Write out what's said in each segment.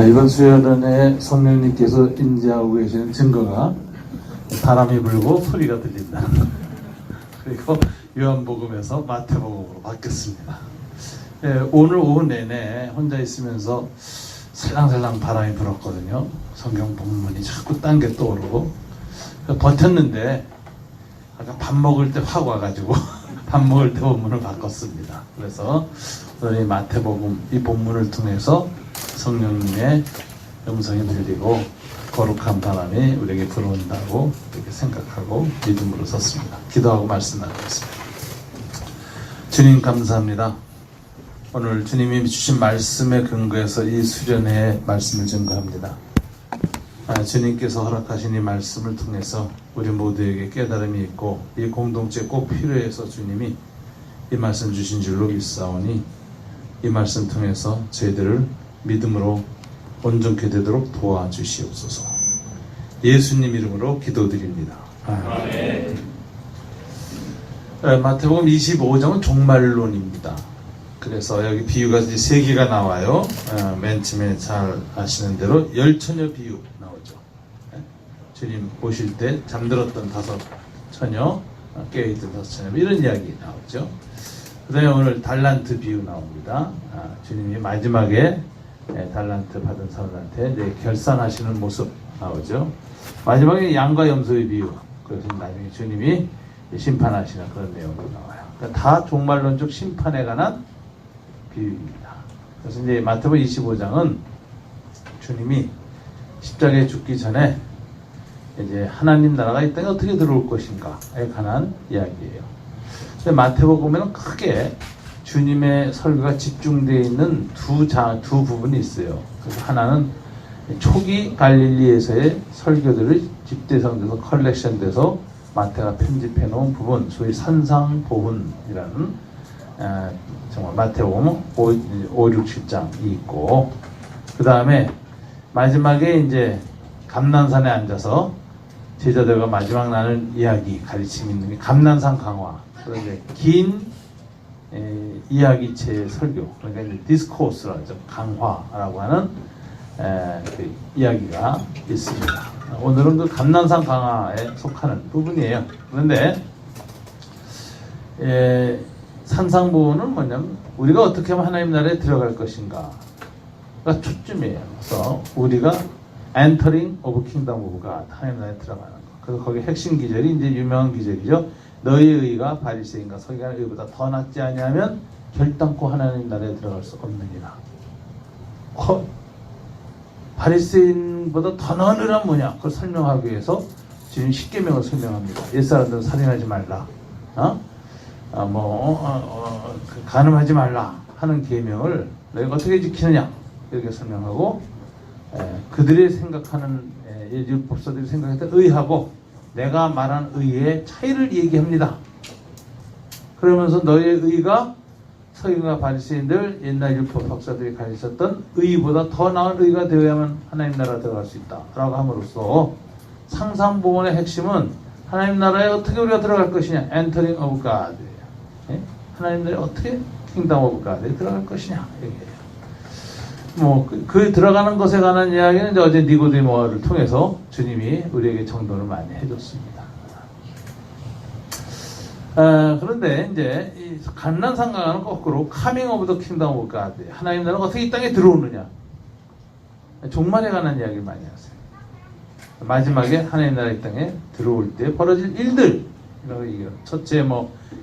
이번 수요일에 성령님께서 인지하고 계시는 증거가 바람이 불고 소리가 들린다. 그리고 요한복음에서 마태복음으로 바뀌었습니다. 오늘 오후 내내 혼자 있으면서 살랑살랑 바람이 불었거든요. 성경 본문이 자꾸 딴 게 떠오르고 버텼는데 아까 밥 먹을 때 확 와가지고 밥 먹을 때 본문을 바꿨습니다. 그래서 오늘 이 마태복음 이 본문을 통해서 성령님의 음성이 들리고 거룩한 바람이 우리에게 불어온다고 이렇게 생각하고 믿음으로 섰습니다. 기도하고 말씀 나누겠습니다. 주님 감사합니다. 오늘 주님이 주신 말씀에 근거해서 이 수련회의 말씀을 증거합니다. 주님께서 허락하신 이 말씀을 통해서 우리 모두에게 깨달음이 있고 이 공동체 꼭 필요해서 주님이 이 말씀 주신 줄로 믿사오니 이 말씀 통해서 저희들을 믿음으로 온전케 되도록 도와주시옵소서. 예수님 이름으로 기도드립니다. 아멘. 마태복음 25장은 종말론입니다. 그래서 여기 비유가 이제 3개가 나와요. 맨 처음에 잘 아시는 대로 열처녀 비유 나오죠. 주님 보실 때 잠들었던 5처녀, 깨어있던 5처녀 이런 이야기 나오죠. 그 다음에 오늘 달란트 비유 나옵니다. 주님이 마지막에 달란트 받은 사람한테 결산하시는 모습 나오죠. 마지막에 양과 염소의 비유, 그래서 나중에 주님이 심판하시는 그런 내용도 나와요. 그러니까 다 종말론적 심판에 관한 비유입니다. 그래서 이제 마태복음 25장은 주님이 십자가에 죽기 전에 이제 하나님 나라가 이 땅에 어떻게 들어올 것인가에 관한 이야기예요. 근데 마태복음에는 크게 주님의 설교가 집중되어 있는 두 부분이 있어요. 그래서 하나는 초기 갈릴리에서의 설교들을 집대성돼서 컬렉션돼서 마태가 편집해 놓은 부분, 소위 산상보훈이라는 정말 마태복음 5, 6, 7장이 있고, 그 다음에 마지막에 이제 감난산에 앉아서 제자들과 마지막 나눈 이야기, 가르침이 있는 게 감난산 강화. 그런데 긴 이야기체의 설교, 그러니까 이제 디스코스라죠. 강화라고 하는 그 이야기가 있습니다. 오늘은 그 감난산 강화에 속하는 부분이에요. 그런데 산상보훈은 뭐냐면 우리가 어떻게 하면 하나님 나라에 들어갈 것인가가 초점이에요. 그래서 우리가 entering of kingdom of God, 하나님 나라에 들어가는 거. 그래서 거기 핵심 기절이 이제 유명한 기절이죠. 너의 의가 바리새인과 서기관의 의보다 더 낫지 아니하면 결단코 하나님 나라에 들어갈 수 없느니라. 바리새인보다 더 나은 의란 뭐냐? 그걸 설명하기 위해서 지금 10계명을 설명합니다. 옛사람들은 살인하지 말라, 간음하지 말라 하는 계명을 너희가 어떻게 지키느냐 이렇게 설명하고, 그들이 생각하는 율법사들이 생각했던 의하고 내가 말한 의의 차이를 얘기합니다. 그러면서 너의 의가 서기관과 바리새인들 옛날 율법 박사들이 가르쳤던 의보다 더 나은 의가 되어야만 하나님 나라 들어갈 수 있다 라고 함으로써 상상보훈의 핵심은 하나님 나라에 어떻게 우리가 들어갈 것이냐, entering of God, 하나님 나라에 어떻게 kingdom of God에 들어갈 것이냐 얘기해요. 그 들어가는 것에 관한 이야기는 이제 어제 니고데모를 통해서 주님이 우리에게 정돈을 많이 해줬습니다. 그런데 이제 이 감난산강은 거꾸로 coming of the kingdom of God, 하나님 나라가 어떻게 이 땅에 들어오느냐, 종말에 관한 이야기를 많이 하세요. 마지막에 하나님 나라 이 땅에 들어올 때 벌어질 일들, 첫째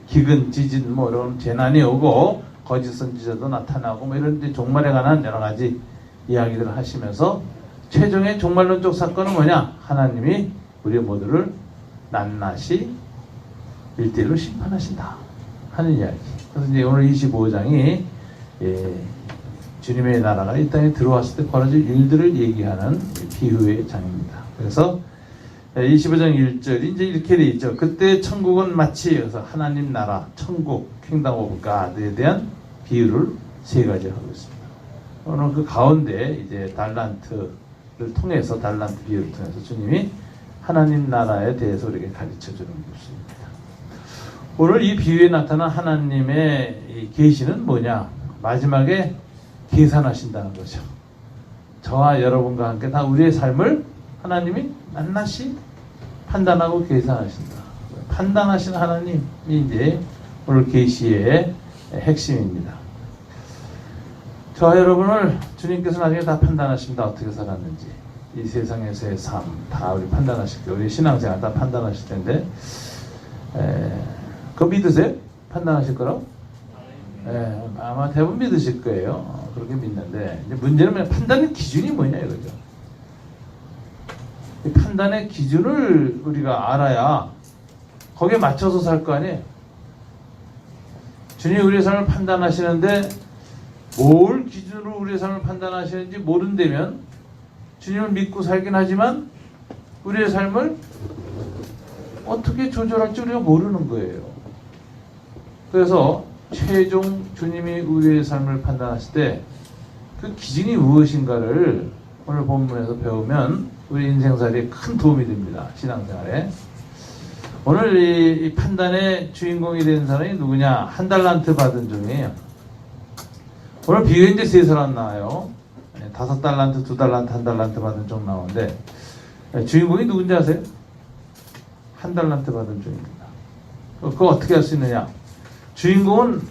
기근, 지진 이런 재난이 오고 거짓 선지자도 나타나고 이런 데 종말에 관한 여러 가지 이야기들을 하시면서 최종의 종말론적 사건은 뭐냐, 하나님이 우리 모두를 낱낱이 1대1로 심판하신다 하는 이야기. 그래서 이제 오늘 25장이 주님의 나라가 이 땅에 들어왔을 때 벌어질 일들을 얘기하는 비유의 장입니다. 그래서 25장 1절이 이제 이렇게 돼 있죠. 그때 천국은 마치, 그래서 하나님 나라, 천국, 킹덤 오브 갓에 대한 비유를 3가지 하고 있습니다. 오늘 그 가운데 이제 달란트를 통해서, 달란트 비유를 통해서 주님이 하나님 나라에 대해서 우리에게 가르쳐 주는 것입니다. 오늘 이 비유에 나타난 하나님의 이 계시는 뭐냐? 마지막에 계산하신다는 거죠. 저와 여러분과 함께 다 우리의 삶을 하나님이 낱낱이 판단하고 계산하신다. 판단하신 하나님이 이제 오늘 계시의 핵심입니다. 저와 여러분을 주님께서 나중에 다 판단하십니다. 어떻게 살았는지. 이 세상에서의 삶 다 우리 판단하실 거예요. 우리 신앙생활 다 판단하실 텐데 그거 믿으세요? 판단하실 거라고? 아마 대부분 믿으실 거예요. 그렇게 믿는데 이제 문제는 그냥 판단의 기준이 뭐냐 이거죠. 이 판단의 기준을 우리가 알아야 거기에 맞춰서 살 거 아니에요. 주님이 우리의 삶을 판단하시는데 뭘 기준으로 우리의 삶을 판단하시는지 모른다면 주님을 믿고 살긴 하지만 우리의 삶을 어떻게 조절할지 우리가 모르는 거예요. 그래서 최종 주님이 우리의 삶을 판단하실 때 그 기준이 무엇인가를 오늘 본문에서 배우면 우리 인생살이에 큰 도움이 됩니다. 신앙생활에. 오늘 이 판단의 주인공이 된 사람이 누구냐? 한 달란트 받은 종이에요. 오늘 비유에 이제 세 사람 나와요. 5달란트, 2달란트, 1달란트 받은 종 나오는데 주인공이 누군지 아세요? 한 달란트 받은 종입니다. 그거 어떻게 할 수 있느냐? 주인공은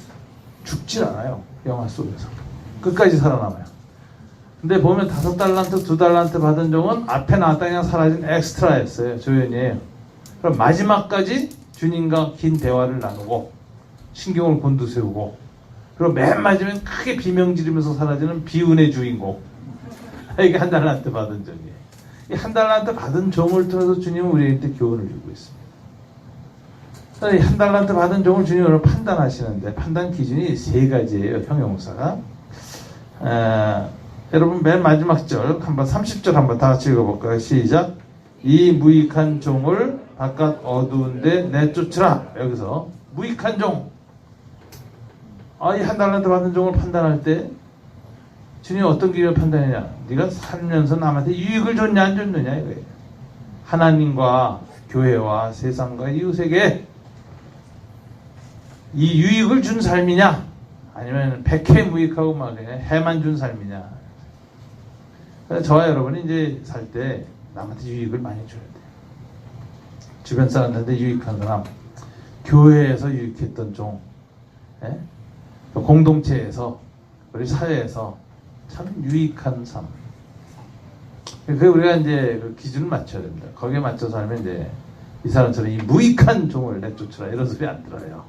죽질 않아요. 영화 속에서. 끝까지 살아남아요. 근데 보면 5달란트, 2달란트 받은 종은 앞에 나왔다 그냥 사라진 엑스트라였어요. 조연이에요. 그럼 마지막까지 주님과 긴 대화를 나누고 신경을 곤두세우고 그리고 맨 마지막에 크게 비명 지르면서 사라지는 비운의 주인공. 이게 한 달란트 받은 종이에요. 이 한 달란트 받은 종을 통해서 주님은 우리한테 교훈을 주고 있습니다. 한 달란트 받은 종을 주님이 오늘 판단하시는데 판단 기준이 3가지예요. 형용사가. 여러분 맨 마지막 절 한번 30절 한번 다 같이 읽어볼까요? 시작. 이 무익한 종을 바깥 어두운 데 내쫓으라. 여기서 무익한 종. 이 한 달란트 받은 종을 판단할 때 주님이 어떤 기준으로 판단하냐? 네가 살면서 남한테 유익을 줬냐 안 줬느냐 이거예요. 하나님과 교회와 세상과 이웃에게 이 유익을 준 삶이냐 아니면 백해무익하고 막 해만 준 삶이냐. 그래서 저와 여러분이 이제 살 때 남한테 유익을 많이 줘야 돼요. 주변 사람들한테 유익한 사람, 교회에서 유익했던 종, 공동체에서 우리 사회에서 참 유익한 삶. 그 우리가 이제 그 기준을 맞춰야 됩니다. 거기에 맞춰서 하면 이제 이 사람처럼 이 무익한 종을 내쫓으라 이런 소리 안 들어요.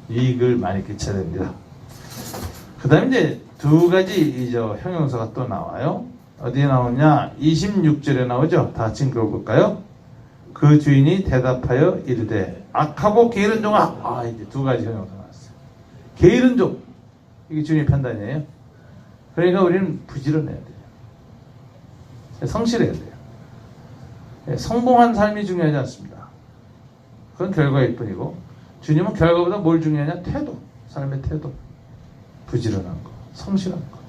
유익을 많이 끼쳐야 됩니다. 그 다음에 이제 2가지 형용사가 또 나와요. 어디에 나오냐? 26절에 나오죠. 다 같이 읽어볼까요? 그 주인이 대답하여 이르되 악하고 게으른 종아. 이제 2가지 형용사 나왔어요. 게으른 종. 이게 주님의 판단이에요. 그러니까 우리는 부지런해야 돼요. 성실해야 돼요. 성공한 삶이 중요하지 않습니다. 그건 결과일 뿐이고 주님은 결과보다 뭘 중요하냐? 태도. 삶의 태도. 부지런한 거. 성실한 거.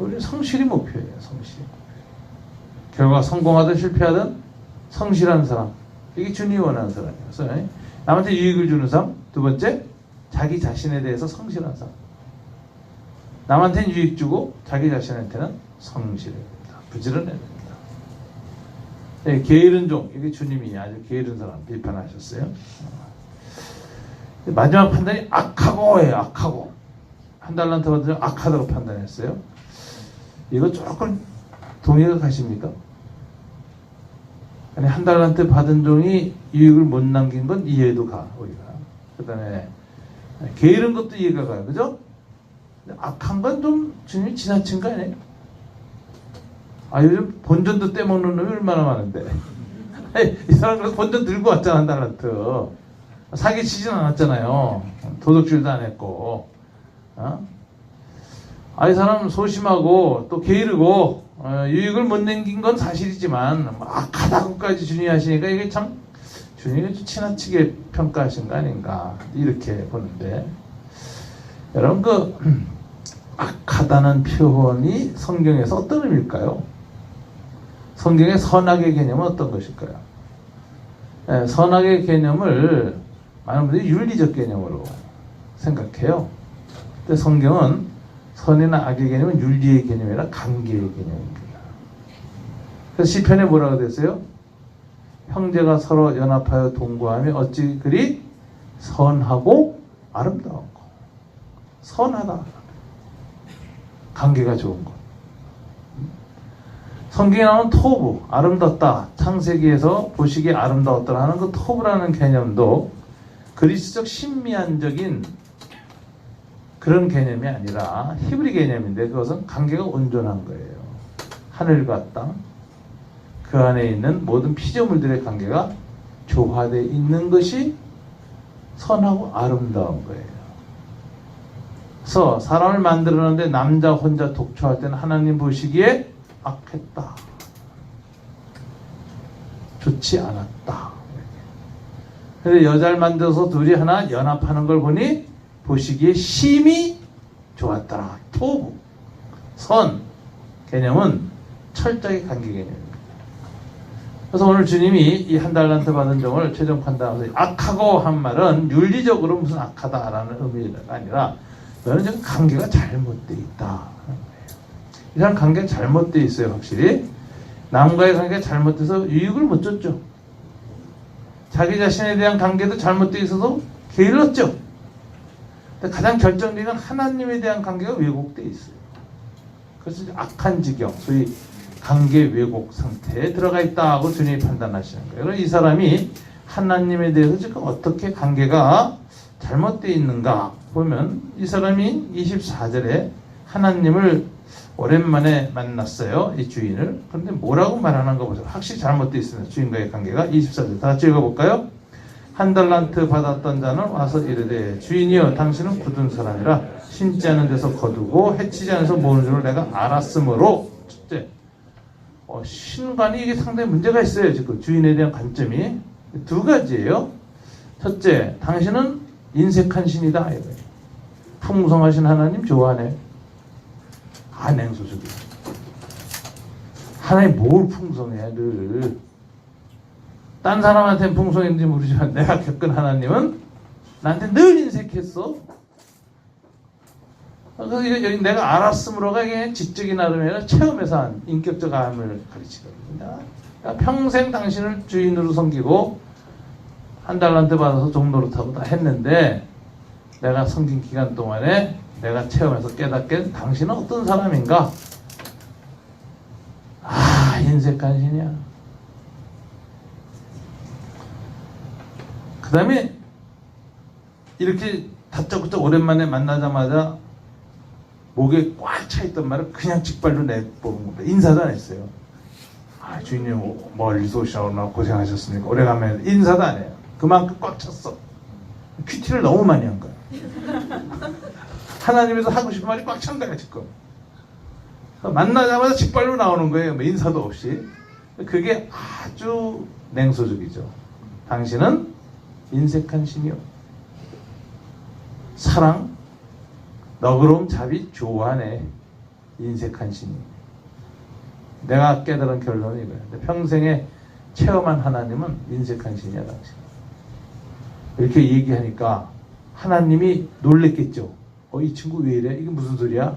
우리는 성실이 목표예요. 성실. 결과 성공하든 실패하든 성실한 사람. 이게 주님이 원하는 사람이에요. 그래서 남한테 유익을 주는 사람. 2번째, 자기 자신에 대해서 성실한 사람. 남한테는 유익 주고 자기 자신한테는 성실해야 됩니다. 부지런해야 됩니다. 게으른 종. 이게 주님이 아주 게으른 사람 비판하셨어요. 마지막 판단이 악하고예요. 악하고. 한 달란트 받은 종 악하다고 판단했어요. 이거 조금 동의가 가십니까? 아니, 한 달란트 받은 종이 유익을 못 남긴 건 이해도 가, 우리가. 그 다음에 게으른 것도 이해가 가요. 그죠? 악한 건 좀 주님이 지나친 거 아니에요? 요즘 본전도 떼먹는 놈이 얼마나 많은데. 이 사람 본전 들고 왔잖아, 한 달란트. 사기치진 않았잖아요. 도둑질도 안 했고. 이 사람 소심하고 또 게으르고 유익을 못 남긴 건 사실이지만 악하다고까지 주님이 하시니까 이게 참 주님이 좀 지나치게 평가하신 거 아닌가 이렇게 보는데, 여러분 그 악하다는 표현이 성경에서 어떤 의미일까요? 성경의 선악의 개념은 어떤 것일까요? 선악의 개념을 많은 분들이 윤리적 개념으로 생각해요. 근데 성경은 선이나 악의 개념은 윤리의 개념이 아니라 관계의 개념입니다. 그래서 시편에 뭐라고 됐어요? 형제가 서로 연합하여 동거하며 어찌 그리 선하고 아름다웠고. 선하다. 관계가 좋은 것. 성경에 나오는 토부, 아름답다. 창세기에서 보시기에 아름다웠다 하는 그 토부라는 개념도 그리스적 신미안적인 그런 개념이 아니라 히브리 개념인데 그것은 관계가 온전한 거예요. 하늘과 땅, 그 안에 있는 모든 피조물들의 관계가 조화되어 있는 것이 선하고 아름다운 거예요. 그래서 사람을 만들었는데 남자 혼자 독초할 때는 하나님 보시기에 악했다. 좋지 않았다. 그런데 여자를 만들어서 둘이 하나 연합하는 걸 보니 보시기에 심히 좋았더라. 토부, 선 개념은 철저하게 관계 개념입니다. 그래서 오늘 주님이 이 한 달란트 받은 종을 최종 판단하면서 악하고 한 말은 윤리적으로 무슨 악하다라는 의미가 아니라 너는 지금 관계가 잘못되어 있다. 이 사람 관계가 잘못되어 있어요. 확실히 남과의 관계가 잘못돼서 유익을 못 줬죠. 자기 자신에 대한 관계도 잘못되어 있어서 게을렀죠. 근데 가장 결정적인 건 하나님에 대한 관계가 왜곡되어 있어요. 그래서 악한 지경, 소위 관계 왜곡 상태에 들어가 있다고 주님이 판단하시는 거예요. 그래서 이 사람이 하나님에 대해서 지금 어떻게 관계가 잘못되어 있는가 보면 이 사람이 24절에 하나님을 오랜만에 만났어요. 이 주인을. 그런데 뭐라고 말하는 거 보세요. 확실히 잘못되어 있습니다. 주인과의 관계가. 24절 다 같이 읽어볼까요? 한 달란트 받았던 자는 와서 이르되 주인이여 당신은 굳은 사람이라 심지 않은 데서 거두고 해치지 않아서 모으는 줄을 내가 알았으므로. 첫째, 신관이 이게 상당히 문제가 있어요. 지금 주인에 대한 관점이 두 가지예요. 첫째, 당신은 인색한 신이다. 풍성하신 하나님 좋아하네. 냉소적이야. 하나님 뭘 풍성해 늘. 딴 사람한테는 풍성했는지 모르지만 내가 겪은 하나님은 나한테 늘 인색했어. 그래서 내가 알았으므로가 이게 지적인 나름이 아니라 체험에서 한 인격적 암을 가르치거든요. 그러니까 평생 당신을 주인으로 섬기고 한 달란트 받아서 종노릇하고 다 했는데 내가 섬긴 기간 동안에 내가 체험해서 깨닫게 당신은 어떤 사람인가? 인색한 신이야. 그 다음에 이렇게 다짜고짜 오랜만에 만나자마자 목에 꽉 차있던 말을 그냥 직발로 내보는 겁니다. 인사도 안 했어요. 주인님 멀리서 오시나구나 고생하셨습니까? 오래간만에 인사도 안 해요. 그만큼 꽉 찼어. 큐티를 너무 많이 한 거야. 하나님에서 하고 싶은 말이 꽉 찬 거야 지금. 만나자마자 직발로 나오는 거예요. 뭐 인사도 없이. 그게 아주 냉소적이죠. 당신은 인색한 신이요. 사랑, 너그러움, 자비 좋아하네. 인색한 신이. 내가 깨달은 결론이 이거야. 평생에 체험한 하나님은 인색한 신이야 당신. 이렇게 얘기하니까 하나님이 놀랬겠죠. 이 친구 왜 이래? 이게 무슨 소리야?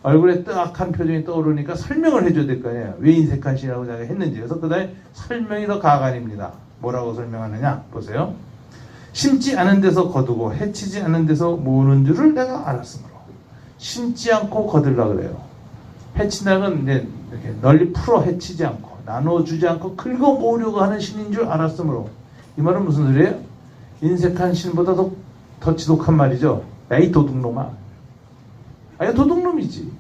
얼굴에 뜨악한 표정이 떠오르니까 설명을 해줘야 될 거 아니에요. 왜 인색한 신이라고 자기가 했는지. 그래서 그 다음에 설명이 더 가관입니다. 뭐라고 설명하느냐? 보세요. 심지 않은 데서 거두고 해치지 않은 데서 모으는 줄을 내가 알았으므로. 심지 않고 거들라 그래요. 해친다는 이제 이렇게 널리 풀어 해치지 않고 나눠주지 않고 긁어 모으려고 하는 신인 줄 알았으므로. 이 말은 무슨 소리예요? 인색한 신보다 더 지독한 말이죠. 야, 이 도둑놈아. 이거 도둑놈이지.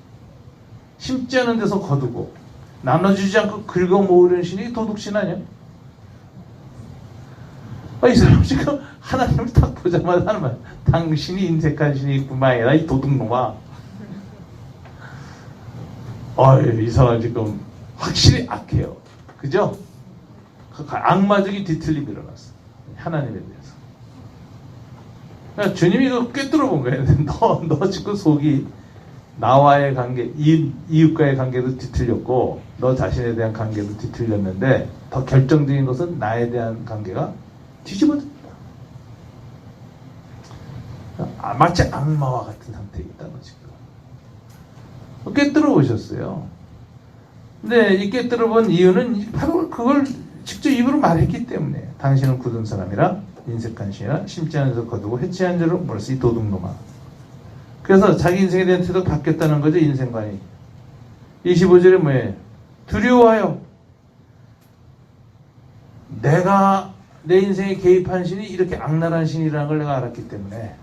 심지 않은 데서 거두고 나눠주지 않고 긁어 모으려는 신이 도둑신 아니야? 이 사람 지금 하나님을 딱 보자마자 하는 말. 당신이 인색한 신이 있구만. 야, 이 도둑놈아. 이 사람 지금 확실히 악해요. 그죠? 악마적인 뒤틀림이 일어났어. 하나님에 대해서. 그러니까 주님이 이거 꿰뚫어 본 거예요. 너 지금 속이 나와의 관계, 이웃과의 관계도 뒤틀렸고 너 자신에 대한 관계도 뒤틀렸는데 더 결정적인 것은 나에 대한 관계가 뒤집어졌다. 마치 악마와 같은 상태에 있다 너 지금. 꿰뚫어 보셨어요. 근데 이 꿰뚫어 본 이유는 바로 그걸 직접 입으로 말했기 때문에 당신은 굳은 사람이라 인색한 신이라 심지 않은 줄 거두고 해치 않은 줄로 벌써 이 도둑놈아. 그래서 자기 인생에 대한 태도가 바뀌었다는 거죠. 인생관이. 25절에 뭐예요? 두려워하여 내가 내 인생에 개입한 신이 이렇게 악랄한 신이라는 걸 내가 알았기 때문에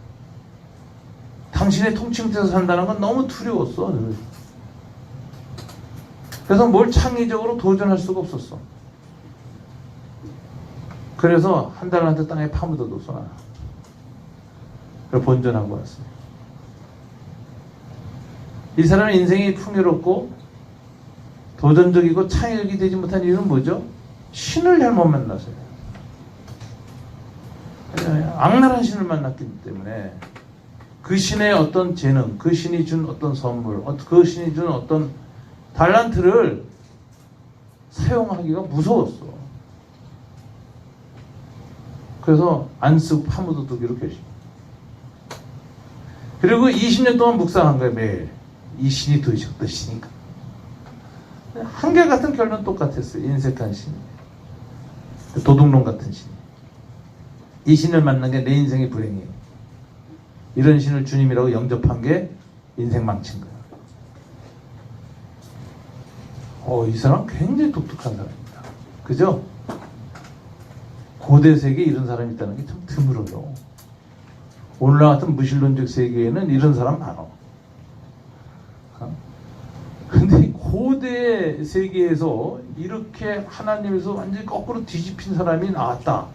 당신의 통치 밑에서 산다는 건 너무 두려웠어. 늘. 그래서 뭘 창의적으로 도전할 수가 없었어. 그래서 한 달한테 땅에 파묻어뒀어. 나. 그래서 본전하고 왔어요. 이 사람의 인생이 풍요롭고 도전적이고 창의적이 되지 못한 이유는 뭐죠? 신을 잘못 만나서요. 악랄한 신을 만났기 때문에 그 신의 어떤 재능, 그 신이 준 어떤 선물, 그 신이 준 어떤 달란트를 사용하기가 무서웠어. 그래서 안 쓰고 파묻어두기로 결심. 그리고 20년 동안 묵상한 거예요. 매일. 이 신이 도대체 어떤 신인가. 한결같은 결론 똑같았어요. 인색한 신, 도둑놈 같은 신. 이 신을 만난 게 내 인생의 불행이에요. 이런 신을 주님이라고 영접한 게 인생 망친 거야. 이 사람 굉장히 독특한 사람입니다. 그죠? 고대 세계에 이런 사람이 있다는 게 참 드물어요. 오늘날 같은 무신론적 세계에는 이런 사람 많아. 근데 고대 세계에서 이렇게 하나님에서 완전히 거꾸로 뒤집힌 사람이 나왔다.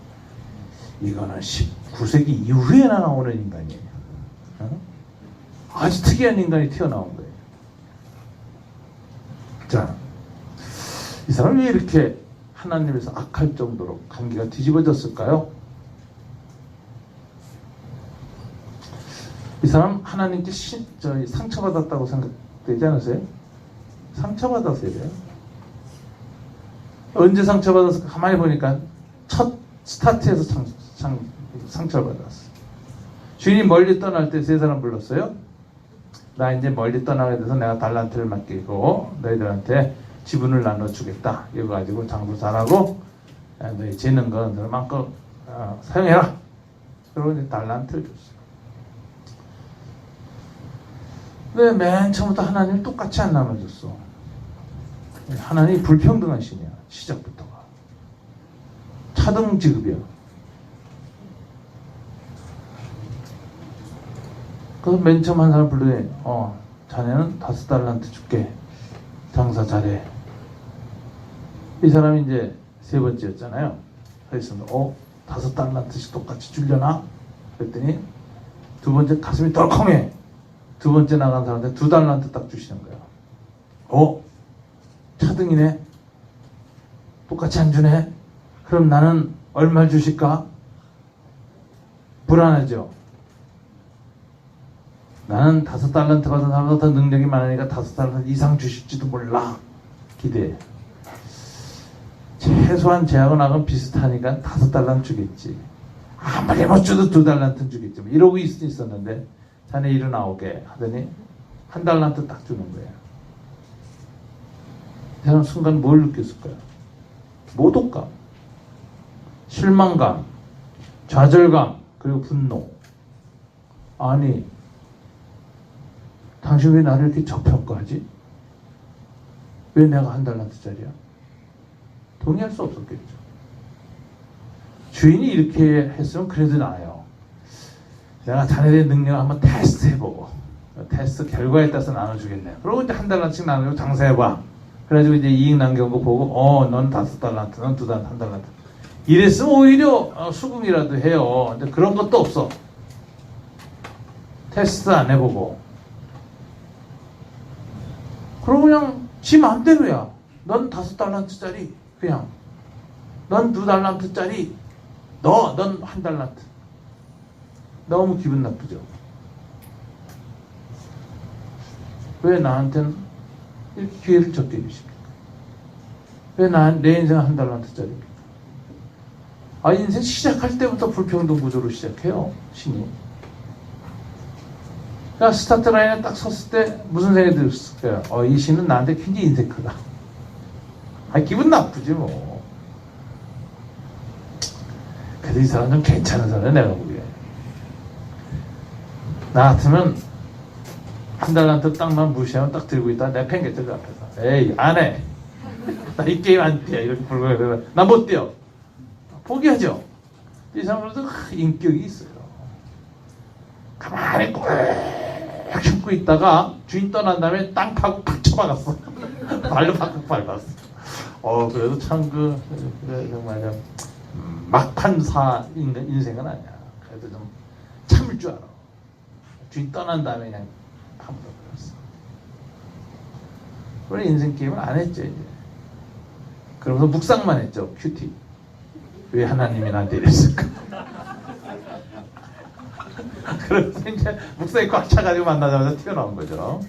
이거는 19세기 이후에나 나오는 인간이에요. 아주 특이한 인간이 튀어나온 거예요. 자, 이 사람이 왜 이렇게 하나님에서 악할 정도로 관계가 뒤집어졌을까요? 이 사람 하나님께 상처받았다고 생각되지 않으세요? 상처받았어야 돼요. 언제 상처받아서 가만히 보니까 첫 스타트에서 상처를 받았어. 주인이 멀리 떠날 때 세 사람 불렀어요. 나 이제 멀리 떠나게 돼서 내가 달란트를 맡기고 너희들한테 지분을 나눠주겠다. 이거 가지고 장부 잘하고 너희 재능 건 그만큼 사용해라. 그러고 이제 달란트를 줬어요. 왜 맨 처음부터 하나님 똑같이 안 나눠줬어? 하나님이 불평등한 신이야. 시작부터가. 차등 지급이야. 그래서 맨 처음 한 사람 불러내. 자네는 5달란트 줄게. 장사 잘해. 이 사람이 이제 세 번째였잖아요. 그래서 5달란트씩 똑같이 주려나? 그랬더니 두 번째 가슴이 덜컹해. 두 번째 나간 사람한테 2달란트 딱 주시는 거야. 차등이네. 똑같이 안 주네. 그럼 나는 얼마 주실까? 불안하죠. 나는 5달란트 받은 사람보다 더 능력이 많으니까 5달란트 이상 주실지도 몰라. 기대해. 최소한 제하고 나하고는 비슷하니까 5달란트 주겠지. 아무리 못 줘도 2달란트는 주겠지. 이러고 있었는데 자네 일어나오게 하더니 1달란트 딱 주는 거예요. 이 사람 순간 뭘 느꼈을까요? 모독감, 실망감, 좌절감, 그리고 분노. 아니, 당신 왜 나를 이렇게 저평가하지? 왜 내가 1달란트짜리야? 동의할 수 없었겠죠. 주인이 이렇게 했으면 그래도 나아요. 내가 자네들의 능력을 한번 테스트 해보고 테스트 결과에 따라서 나눠주겠네. 그러고 이제 1달란트씩 나누고 장사해봐. 그래가지고 이제 이익 남겨보고 보고 넌 5달란트, 넌 1달란트. 이랬으면 오히려 수긍이라도 해요. 근데 그런 것도 없어. 테스트 안 해보고. 그럼 그냥 지 마음대로야. 넌 5달란트짜리 그냥. 넌 2달란트짜리. 넌 1달란트. 너무 기분 나쁘죠. 왜 나한테는 이렇게 기회를 적게 주십니까? 왜 내 인생 1달란트짜리입니까? 인생 시작할 때부터 불평등 구조로 시작해요. 신이. 그러니까 스타트 라인에 딱 섰을 때 무슨 생각이 들었을 거야? 이 신은 나한테 굉장히 인생 크다. 기분 나쁘지 뭐. 그래도 이 사람 좀 괜찮은 사람이야 내가 보기에. 나 같으면 한 달한테 딱만 무시하면 딱 들고 있다 내가 팽개쳐 그 앞에서. 에이 안 해. 나 이 게임 안 뛰어. 이렇게 불고 나 못 뛰어. 포기하죠. 이 사람들도 인격이 있어요. 가만히 꼭 숨고 있다가 주인 떠난 다음에 땅 파고 팍 쳐박았어. 발로 팍팍 밟았어. 그래도 참 정말 좀 막판사 인생은 아니야. 그래도 좀 참을 줄 알아. 주인 떠난 다음에 그냥 파묻어버렸어. 원래 인생 게임을 안 했죠 이제. 그러면서 묵상만 했죠. 큐티. 왜 하나님이 나한테 이랬을까? 그래서 이제 묵상이 꽉 차가지고 만나자마자 튀어나온 거죠.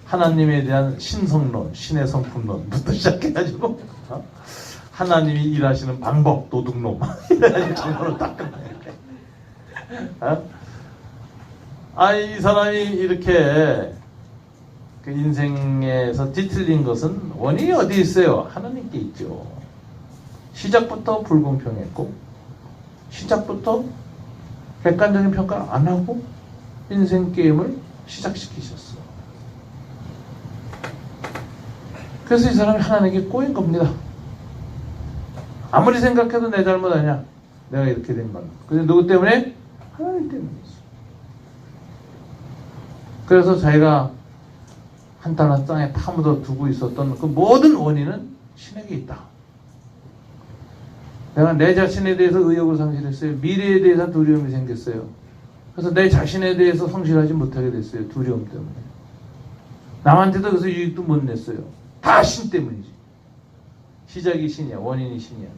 하나님에 대한 신성론, 신의 성품론부터 시작해가지고 하나님이 일하시는 방법, 도둑놈 이래가지고 정말로 딱 끝나요. 이 사람이 이렇게 그 인생에서 뒤틀린 것은 원인이 어디 있어요? 하나님께 있죠. 시작부터 불공평했고 시작부터 객관적인 평가를 안 하고 인생 게임을 시작시키셨어. 그래서 이 사람이 하나님께 꼬인 겁니다. 아무리 생각해도 내 잘못 아니야. 내가 이렇게 된 건. 그래서 누구 때문에? 하나님 때문이었어. 그래서 자기가 한 달러 땅에 파묻어 두고 있었던 그 모든 원인은 신에게 있다. 내가 내 자신에 대해서 의욕을 상실했어요. 미래에 대해서 두려움이 생겼어요. 그래서 내 자신에 대해서 성실하지 못하게 됐어요. 두려움 때문에. 남한테도 그래서 유익도 못 냈어요. 다 신 때문이지. 시작이 신이야. 원인이 신이야.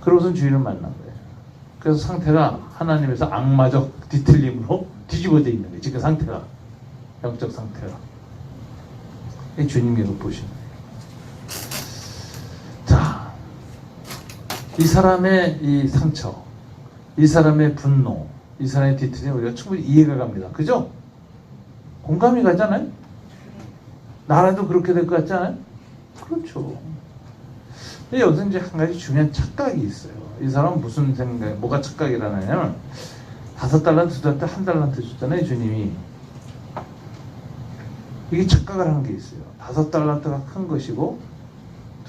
그러고선 주인을 만난 거예요. 그래서 상태가 하나님에서 악마적 뒤틀림으로 뒤집어져 있는 거예요. 지금 상태가. 영적 상태가. 이 주님께서 보시는 거예요. 자, 이 사람의 이 상처, 이 사람의 분노, 이 사람의 뒤틀림 우리가 충분히 이해가 갑니다. 그죠? 공감이 가잖아요? 나라도 그렇게 될 것 같지 않아요? 그렇죠. 근데 여기서 이제 한 가지 중요한 착각이 있어요. 이 사람은 무슨 생각, 뭐가 착각이라냐면 5달란트, 2달란트, 1달란트 줬잖아요, 주님이. 이게 착각을 하는 게 있어요. 5달란트가 큰 것이고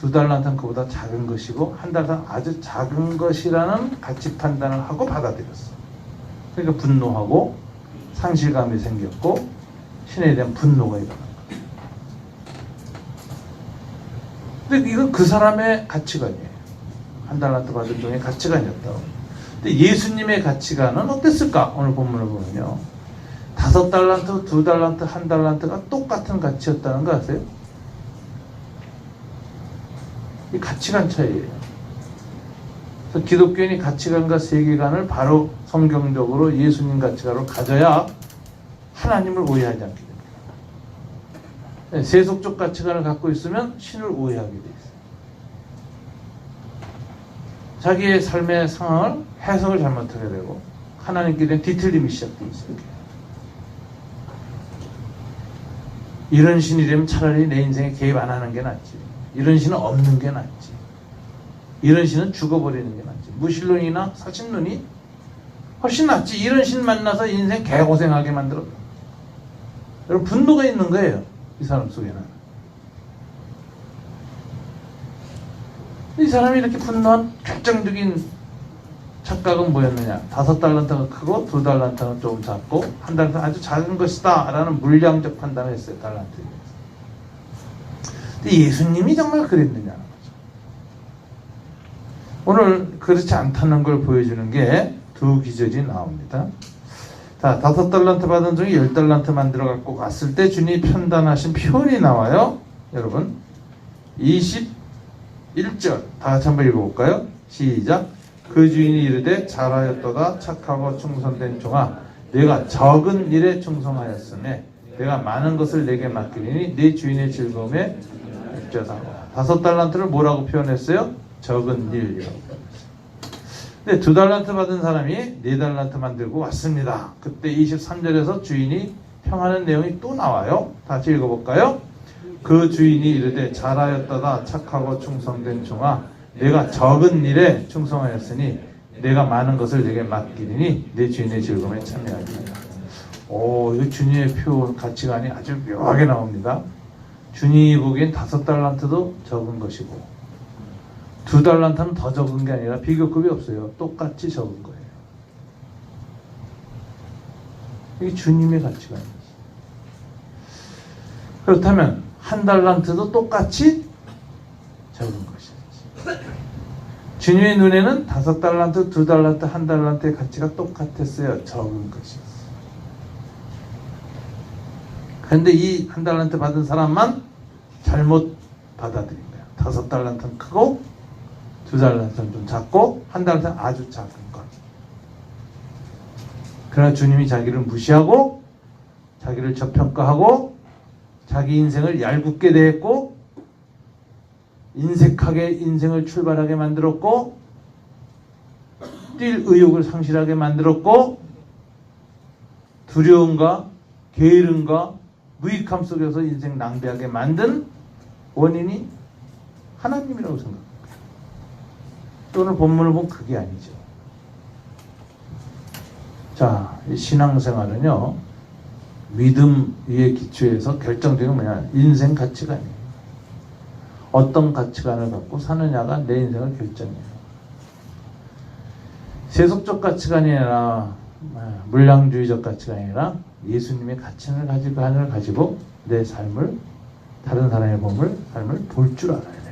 2달란트는 그보다 작은 것이고 1달란트는 아주 작은 것이라는 가치 판단을 하고 받아들였어. 그러니까 분노하고 상실감이 생겼고 신에 대한 분노가 일어난 거예요. 근데 이건 그 사람의 가치관이에요. 1달란트 받은 돈의 가치관이었다고. 근데 예수님의 가치관은 어땠을까? 오늘 본문을 보면요. 5달란트, 2달란트, 1달란트가 똑같은 가치였다는 거 아세요? 이 가치관 차이예요. 그래서 기독교인이 가치관과 세계관을 바로 성경적으로 예수님 가치관으로 가져야 하나님을 오해하지 않게 됩니다. 세속적 가치관을 갖고 있으면 신을 오해하게 돼 있어요. 자기의 삶의 상황을 해석을 잘못하게 되고 하나님께 대한 뒤틀림이 시작되어 있어요. 이런 신이라면 차라리 내 인생에 개입 안 하는 게 낫지. 이런 신은 없는 게 낫지. 이런 신은 죽어버리는 게 낫지. 무신론이나 사신론이 훨씬 낫지. 이런 신 만나서 인생 개고생하게 만들었다. 여러분 분노가 있는 거예요. 이 사람 속에는. 이 사람이 이렇게 분노한 결정적인 착각은 뭐였느냐. 5달란트가 크고 2달란트는 조금 작고 1달란트는 아주 작은 것이다 라는 물량적 판단을 했어요. 달란트에 대해서. 근데 예수님이 정말 그랬느냐는 거죠. 오늘 그렇지 않다는 걸 보여주는 게 두 기절이 나옵니다. 자, 5달란트 받은 중에 10달란트 만들어 갖고 갔을 때 주님이 판단하신 표현이 나와요. 여러분 21절 다 같이 한번 읽어볼까요? 시작. 그 주인이 이르되 잘하였도다 착하고 충성된 종아 내가 적은 일에 충성하였으니 내가 많은 것을 내게 맡기리니 네 주인의 즐거움에 입자다. 5달란트를 뭐라고 표현했어요? 적은 일이라고. 근데 2달란트 받은 사람이 4달란트 만들고 왔습니다. 그때 23절에서 주인이 평하는 내용이 또 나와요. 다시 읽어볼까요? 그 주인이 이르되 잘하였도다 착하고 충성된 종아, 내가 적은 일에 충성하였으니 내가 많은 것을 내게 맡기리니 내 주인의 즐거움에 참여하리라. 오, 이 주님의 표 가치관이 아주 묘하게 나옵니다. 주님이 보기엔 5달란트도 적은 것이고 2달란트는 더 적은 게 아니라 비교급이 없어요. 똑같이 적은 거예요. 이게 주님의 가치관이에요. 그렇다면 1달란트도 똑같이 적은 것이지. 주님의 눈에는 5달란트, 2달란트, 1달란트의 가치가 똑같았어요. 적은 것이었어요. 그런데 이 1달란트 받은 사람만 잘못 받아들인 거예요. 5달란트는 크고 2달란트는 좀 작고 1달란트는 아주 작은 것. 그러나 주님이 자기를 무시하고 자기를 저평가하고 자기 인생을 얄궂게 대했고 인색하게 인생을 출발하게 만들었고 뛸 의욕을 상실하게 만들었고 두려움과 게으름과 무익함 속에서 인생 낭비하게 만든 원인이 하나님이라고 생각합니다. 오늘 본문을 보면 그게 아니죠. 자, 신앙생활은요, 믿음 위에 기초해서 결정적인 뭐냐, 인생 가치관이에요. 어떤 가치관을 갖고 사느냐가 내 인생을 결정해요. 세속적 가치관이 아니라 물량주의적 가치관이 아니라 예수님의 가치관을 가지고 내 삶을, 다른 사람의 삶을 볼 줄 알아야 됩니다.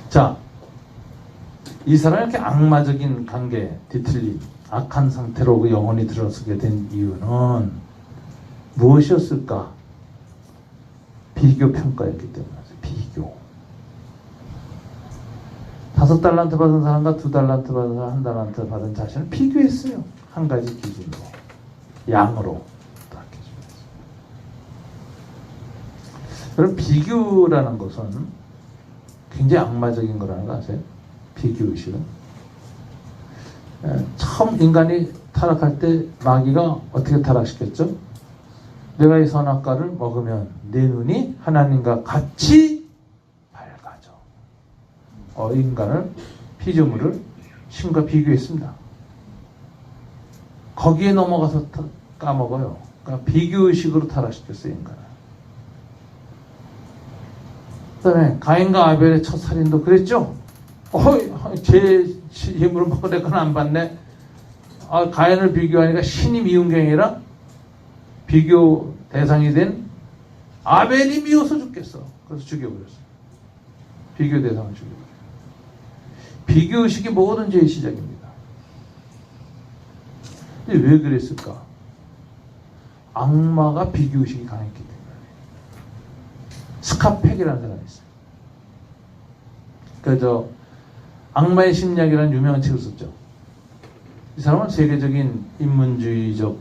자, 이 사람이 이렇게 악마적인 관계, 뒤틀린 악한 상태로 그 영혼이 들어서게 된 이유는 무엇이었을까? 비교 평가였기 때문이죠. 비교. 5달란트 받은 사람과 2달란트 받은 사람, 1달란트 받은 자신을 비교했어요. 한 가지 기준으로. 양으로. 그럼 비교라는 것은 굉장히 악마적인 거라는 거 아세요? 비교의식은. 처음 인간이 타락할 때 마귀가 어떻게 타락시켰죠? 내가 이 선악과를 먹으면 내 눈이 하나님과 같이 밝아져. 인간을, 피조물을 신과 비교했습니다. 거기에 넘어가서 까먹어요. 그러니까 비교의식으로 타락시켰어요, 인간을. 그 다음에 가인과 아벨의 첫 살인도 그랬죠? 제 힘으로 먹고 내 건 안 받네. 가인을 비교하니까 신이 미운 게 아니라 비교 대상이 된 아벨이 미워서 죽겠어. 그래서 죽여버렸어. 비교 대상을 죽여버렸어. 비교의식이 모든 죄의 시작입니다. 근데 왜 그랬을까? 악마가 비교의식이 강했기 때문에. 스카펙이라는 사람이 있어요. 그 악마의 심리학이라는 유명한 책을 썼죠. 이 사람은 세계적인 인문주의적,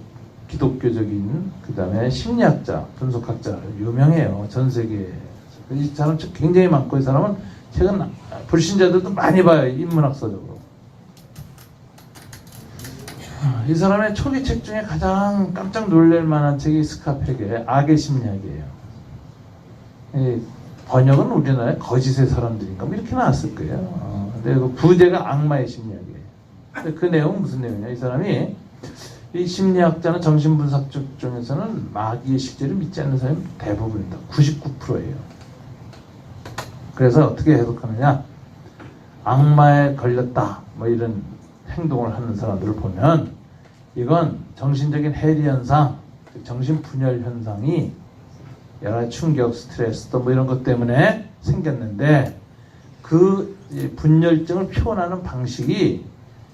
기독교적인, 그 다음에 심리학자, 분석학자, 유명해요. 전 세계에. 이 사람 책 굉장히 많고, 이 사람은 최근 불신자들도 많이 봐요. 인문학서적으로. 이 사람의 초기 책 중에 가장 깜짝 놀랄 만한 책이 스카펙의 악의 심리학이에요. 번역은 우리나라의 거짓의 사람들인가 뭐 이렇게 나왔을 거예요. 근데 그 부제가 악마의 심리학이에요. 근데 그 내용은 무슨 내용이냐? 이 사람이, 이 심리학자는 정신분석 쪽에서는 마귀의 실제를 믿지 않는 사람이 대부분이다. 99%예요. 그래서 어떻게 해석하느냐? 악마에 걸렸다, 뭐 이런 행동을 하는 사람들을 보면 이건 정신적인 해리 현상, 정신분열 현상이 여러 가지 충격, 스트레스 또 뭐 이런 것 때문에 생겼는데, 그 분열증을 표현하는 방식이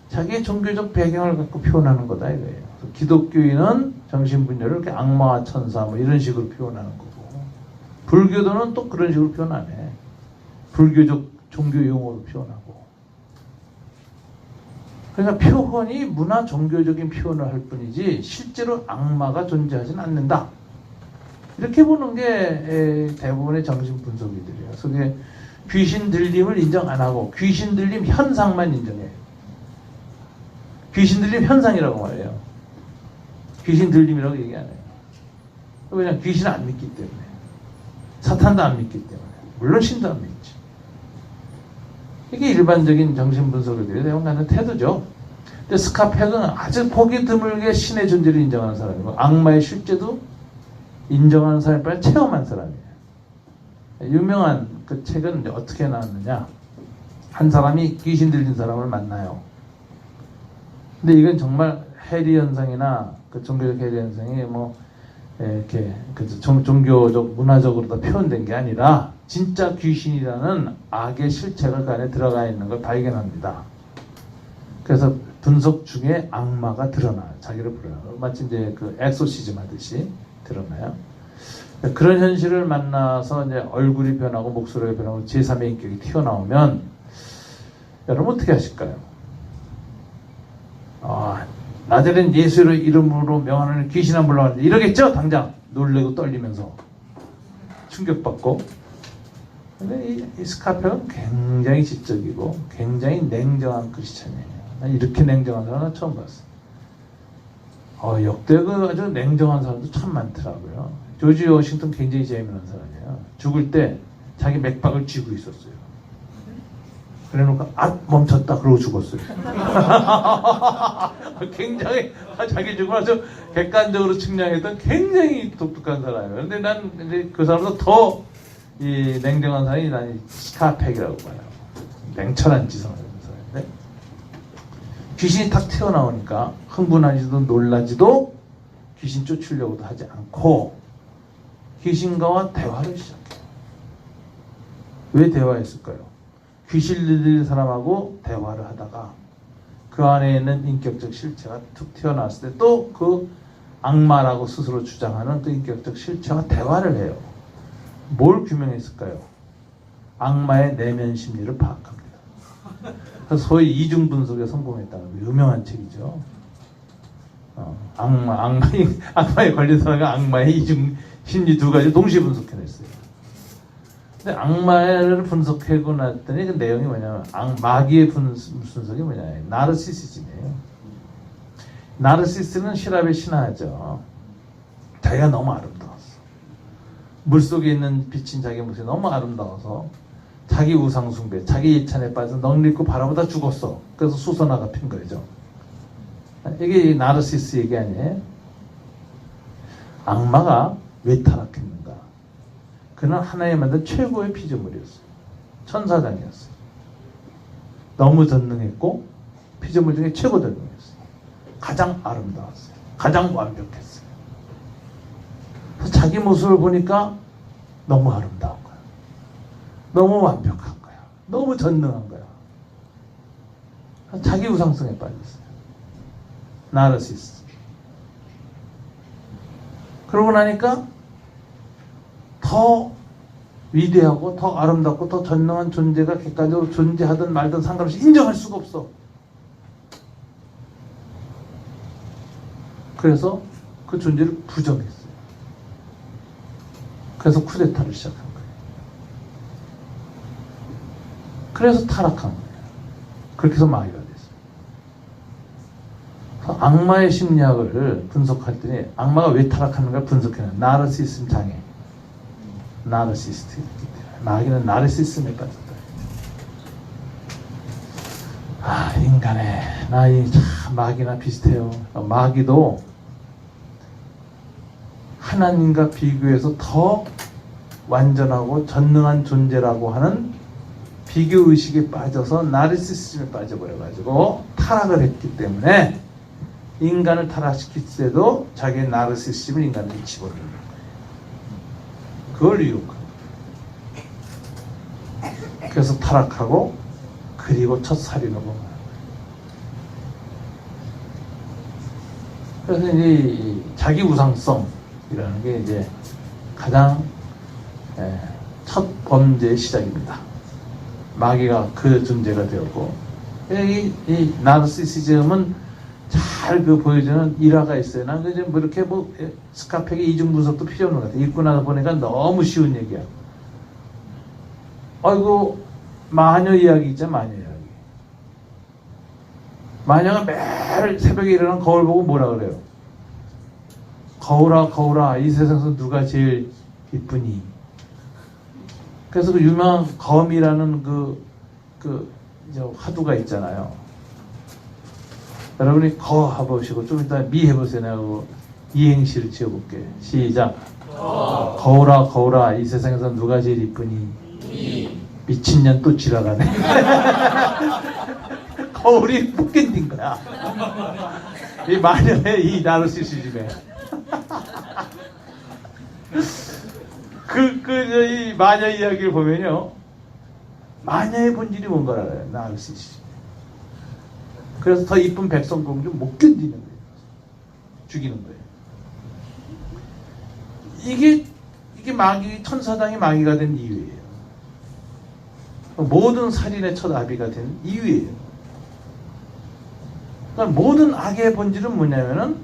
자기의 종교적 배경을 갖고 표현하는 거다 이거예요. 기독교인은 정신분열을 이렇게 악마와 천사 뭐 이런 식으로 표현하는 거고, 불교도는 또 그런 식으로 표현 안 해. 불교적 종교 용어로 표현하고. 그러니까 표현이 문화 종교적인 표현을 할 뿐이지 실제로 악마가 존재하지는 않는다. 이렇게 보는 게 대부분의 정신분석이들이에요. 그게 귀신 들림을 인정 안 하고 귀신 들림 현상만 인정해요. 귀신 들림 현상이라고 말해요. 귀신 들림이라고 얘기 안 해요. 왜냐하면 귀신을 안 믿기 때문에. 사탄도 안 믿기 때문에. 물론 신도 안 믿지. 이게 일반적인 정신분석들이 내용하는 태도죠. 근데 스카펙은 아주 보기 드물게 신의 존재를 인정하는 사람이고 악마의 실제도 인정하는 사람이 빨리 체험한 사람이에요. 유명한 그 책은 이제 어떻게 나왔느냐. 한 사람이 귀신 들린 사람을 만나요. 근데 이건 정말 해리 현상이나 그 종교적 해리 현상이 뭐 이렇게 종교적 문화적으로 다 표현된 게 아니라 진짜 귀신이라는 악의 실체가 그 안에 들어가 있는 걸 발견합니다. 그래서 분석 중에 악마가 드러나요. 자기를 부려요. 마치 이제 그 엑소시즘 하듯이 드러나요. 그런 현실을 만나서 이제 얼굴이 변하고 목소리가 변하고 제3의 인격이 튀어나오면 여러분 어떻게 하실까요? 나자렛 예수의 이름으로 명하는 귀신아 물러가는데 이러겠죠? 당장 놀래고 떨리면서 충격받고. 근데 이 스카펙은 굉장히 지적이고 굉장히 냉정한 크리스찬이에요. 난 이렇게 냉정한 사람은 처음 봤어요. 역대 그 아주 냉정한 사람도 참 많더라고요. 조지 워싱턴 굉장히 재미난 사람이에요. 죽을 때 자기 맥박을 쥐고 있었어요. 그래놓고 멈췄다 그러고 죽었어요. 굉장히 자기 죽고 나서 객관적으로 측량했던 굉장히 독특한 사람이에요. 근데 난 그 사람보다 더 이 냉정한 사람이 난 스카펙이라고 봐요. 냉철한 지성을 가진 사람인데 귀신이 탁 튀어나오니까 흥분하지도 놀라지도 귀신 쫓으려고도 하지 않고 귀신과 대화를 시작해요. 왜 대화했을까요? 귀신 들린 사람하고 대화를 하다가 그 안에 있는 인격적 실체가 툭 튀어나왔을 때 또 그 악마라고 스스로 주장하는 그 인격적 실체와 대화를 해요. 뭘 규명했을까요? 악마의 내면 심리를 파악합니다. 그래서 소위 이중분석에 성공했다는 유명한 책이죠. 악마에 걸린 사람이 악마의 이중 심리 두 가지 동시에 분석해냈어요. 근데 악마를 분석하고 났더니 그 내용이 뭐냐면 마귀의 분석이 뭐냐면 나르시시즘이에요. 나르시스는 시랍의 신화죠. 자기가 너무 아름다웠어. 물속에 있는 비친 자기 모습이 너무 아름다워서 자기 우상숭배, 자기 이찬에 빠져 넉리고 바라보다 죽었어. 그래서 수선화가 핀 거죠. 이게 나르시스 얘기 아니에요? 악마가 왜 타락했는가? 그는 하나님 만든 최고의 피조물이었어요. 천사장이었어요. 너무 전능했고 피조물 중에 최고 전능했어요. 가장 아름다웠어요. 가장 완벽했어요. 그래서 자기 모습을 보니까 너무 아름다운 거야. 너무 완벽한 거야. 너무 전능한 거야. 자기 우상성에 빠졌어요. 나르시스. 그러고 나니까 더 위대하고 더 아름답고 더 전능한 존재가 객관적으로 존재하든 말든 상관없이 인정할 수가 없어. 그래서 그 존재를 부정했어요. 그래서 쿠데타를 시작한 거예요. 그래서 타락한 거예요. 그렇게 해서 마귀가 됐어요. 악마의 심리학을 분석할 때니 악마가 왜 타락하는가 분석해요. 나르시즘 장애. 나르시스트. 마귀는 나르시즘에 빠졌다. 인간의 나이 참 마귀나 비슷해요. 마귀도 하나님과 비교해서 더 완전하고 전능한 존재라고 하는 비교의식에 빠져서 나르시시즘에 빠져버려가지고 타락을 했기 때문에 인간을 타락시킬 때도 자기의 나르시시즘을 인간에게 집어넣는 거예요. 그걸 유혹하는 거예요. 그래서 타락하고 그리고 첫 살인을 범하는 거예요. 그래서 이 자기 우상성이라는 게 이제 가장 첫 범죄의 시작입니다. 마귀가 그 존재가 되었고, 이 나르시시즘은 잘 그 보여주는 일화가 있어요. 난 그저 뭐 이렇게 스카펙의 이중 분석도 필요 없는 것 같아요. 읽고 나서 보니까 너무 쉬운 얘기야. 아이고, 마녀 이야기 있잖아, 마녀 이야기. 마녀가 매일 새벽에 일어나면 거울 보고 뭐라 그래요? 거울아, 거울아, 이 세상에서 누가 제일 이쁘니? 그래서 그 유명한 거미라는 화두가 있잖아요. 여러분이 거 해보시고 좀 이따 미 해보세요. 내가 이행시를 지어볼게. 시작. 거울아, 거울아, 이 세상에서 누가 제일 이쁘니? 미친년 또 지나가네. 거울이 못 견딘 거야. 이 마녀의 이 나르시시즘에. 이 마녀 이야기를 보면요. 마녀의 본질이 뭔가 알아요. 나르시시즘. 그래서 더 이쁜 백성공주 못 견디는 거예요. 죽이는 거예요. 이게 마귀, 천사장이 마귀가 된 이유예요. 모든 살인의 첫 아비가 된 이유예요. 그러니까 모든 악의 본질은 뭐냐면은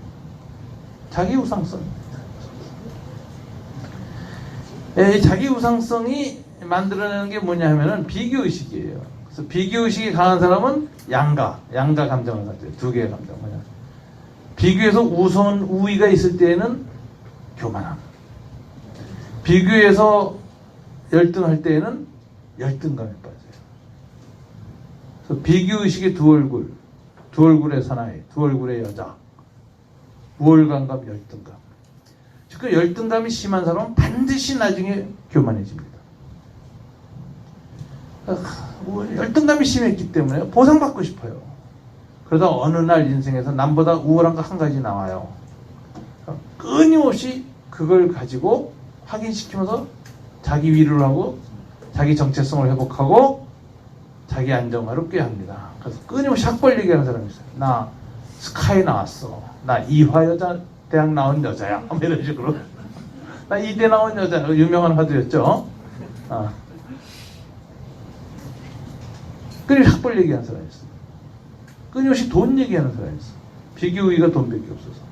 자기 우상성. 자기 우상성이 만들어내는 게 뭐냐 하면은 비교의식이에요. 그래서 비교의식이 강한 사람은 양가 감정을 가져요. 두 개의 감정. 뭐냐. 비교에서 우위가 있을 때에는 교만함. 비교에서 열등할 때에는 열등감에 빠져요. 그래서 비교의식의 두 얼굴의 사나이, 두 얼굴의 여자, 우월감과 열등감. 즉, 그 열등감이 심한 사람은 반드시 나중에 교만해집니다. 열등감이 심했기 때문에 보상받고 싶어요. 그러다 어느 날 인생에서 남보다 우월한 거 한 가지 나와요. 끊임없이 그걸 가지고 확인시키면서 자기 위로를 하고 자기 정체성을 회복하고 자기 안정화를 꾀합니다. 그래서 끊임없이 학벌 얘기하는 사람이 있어요. 나 스카이 나왔어. 나 이화 대학 나온 여자야. 이런 식으로. 나 이대 나온 여자. 유명한 화두였죠. 끊임없이 학벌 얘기하는 사람이 있어요. 끊임없이 돈 얘기하는 사람이 있어요. 비교의가 돈밖에 없어서.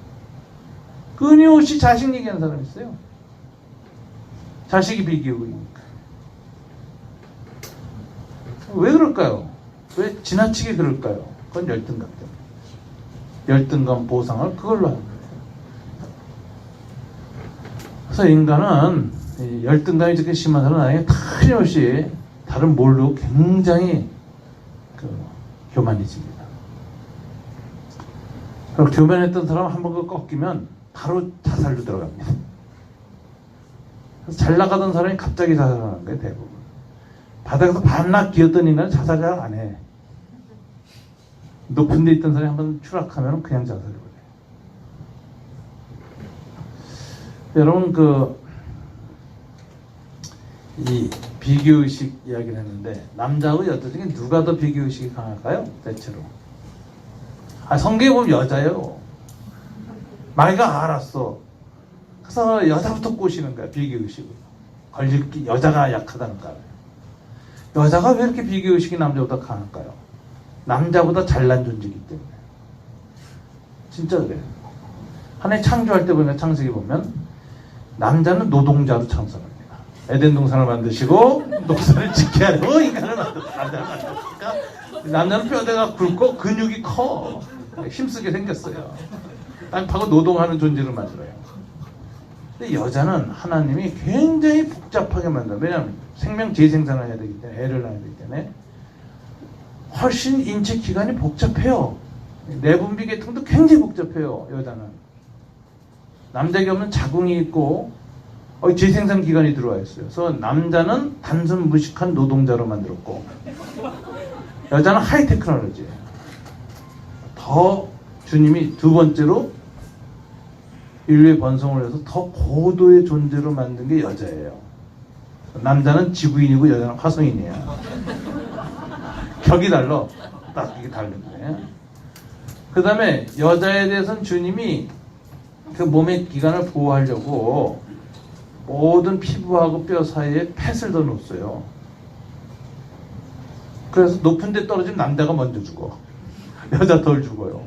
끊임없이 자식 얘기하는 사람이 있어요. 자식이 비교의니까. 왜 그럴까요? 왜 지나치게 그럴까요? 그건 열등감 때문에. 열등감 보상을 그걸로 하는 거예요. 그래서 인간은 열등감이 이렇게 심한 사람은 아니에요. 틀림없이 다른 뭘로 굉장히 교만해집니다. 그리고 교만했던 사람은 한번 꺾이면 바로 자살로 들어갑니다. 그래서 잘 나가던 사람이 갑자기 자살하는 거예요, 대부분. 바닥에서 반납 기었던 인간은 자살 잘 안 해. 높은 데 있던 사람이 한번 추락하면 그냥 자살해버려요. 여러분, 이 비교의식 이야기를 했는데, 남자하고 여자 중에 누가 더 비교의식이 강할까요? 대체로. 성경에 보면 여자예요. 마귀가 알았어. 그래서 여자부터 꼬시는 거야, 비교의식으로. 여자가 약하다는 거야. 여자가 왜 이렇게 비교의식이 남자보다 강할까요? 남자보다 잘난 존재이기 때문에. 진짜 그래요. 하나님 창조할 때 보면, 창세기 보면 남자는 노동자로 창조합니다. 에덴 동산을 만드시고 농사를 짓게 하려고 인간을 만들었으니까 남자는 뼈대가 굵고 근육이 커. 힘쓰게 생겼어요. 땅 파고 노동하는 존재를 만들어요. 근데 여자는 하나님이 굉장히 복잡하게 만들어요. 왜냐하면 생명 재생산을 해야 되기 때문에, 애를 낳아야 되기 때문에 훨씬 인체 기관이 복잡해요. 내분비 계통도 굉장히 복잡해요. 여자는. 남자에게 없는 자궁이 있고 재생산 기관이 들어와 있어요. 그래서 남자는 단순 무식한 노동자로 만들었고 여자는 하이 테크놀로지. 더 주님이 두 번째로 인류의 번성을 해서 더 고도의 존재로 만든 게 여자예요. 남자는 지구인이고 여자는 화성인이야. 격이 달라. 딱 이게 다른 거예요. 그 다음에 여자에 대해서는 주님이 그 몸의 기관을 보호하려고 모든 피부하고 뼈 사이에 펫을 더 놓았어요. 그래서 높은 데 떨어지면 남자가 먼저 죽어. 여자 덜 죽어요.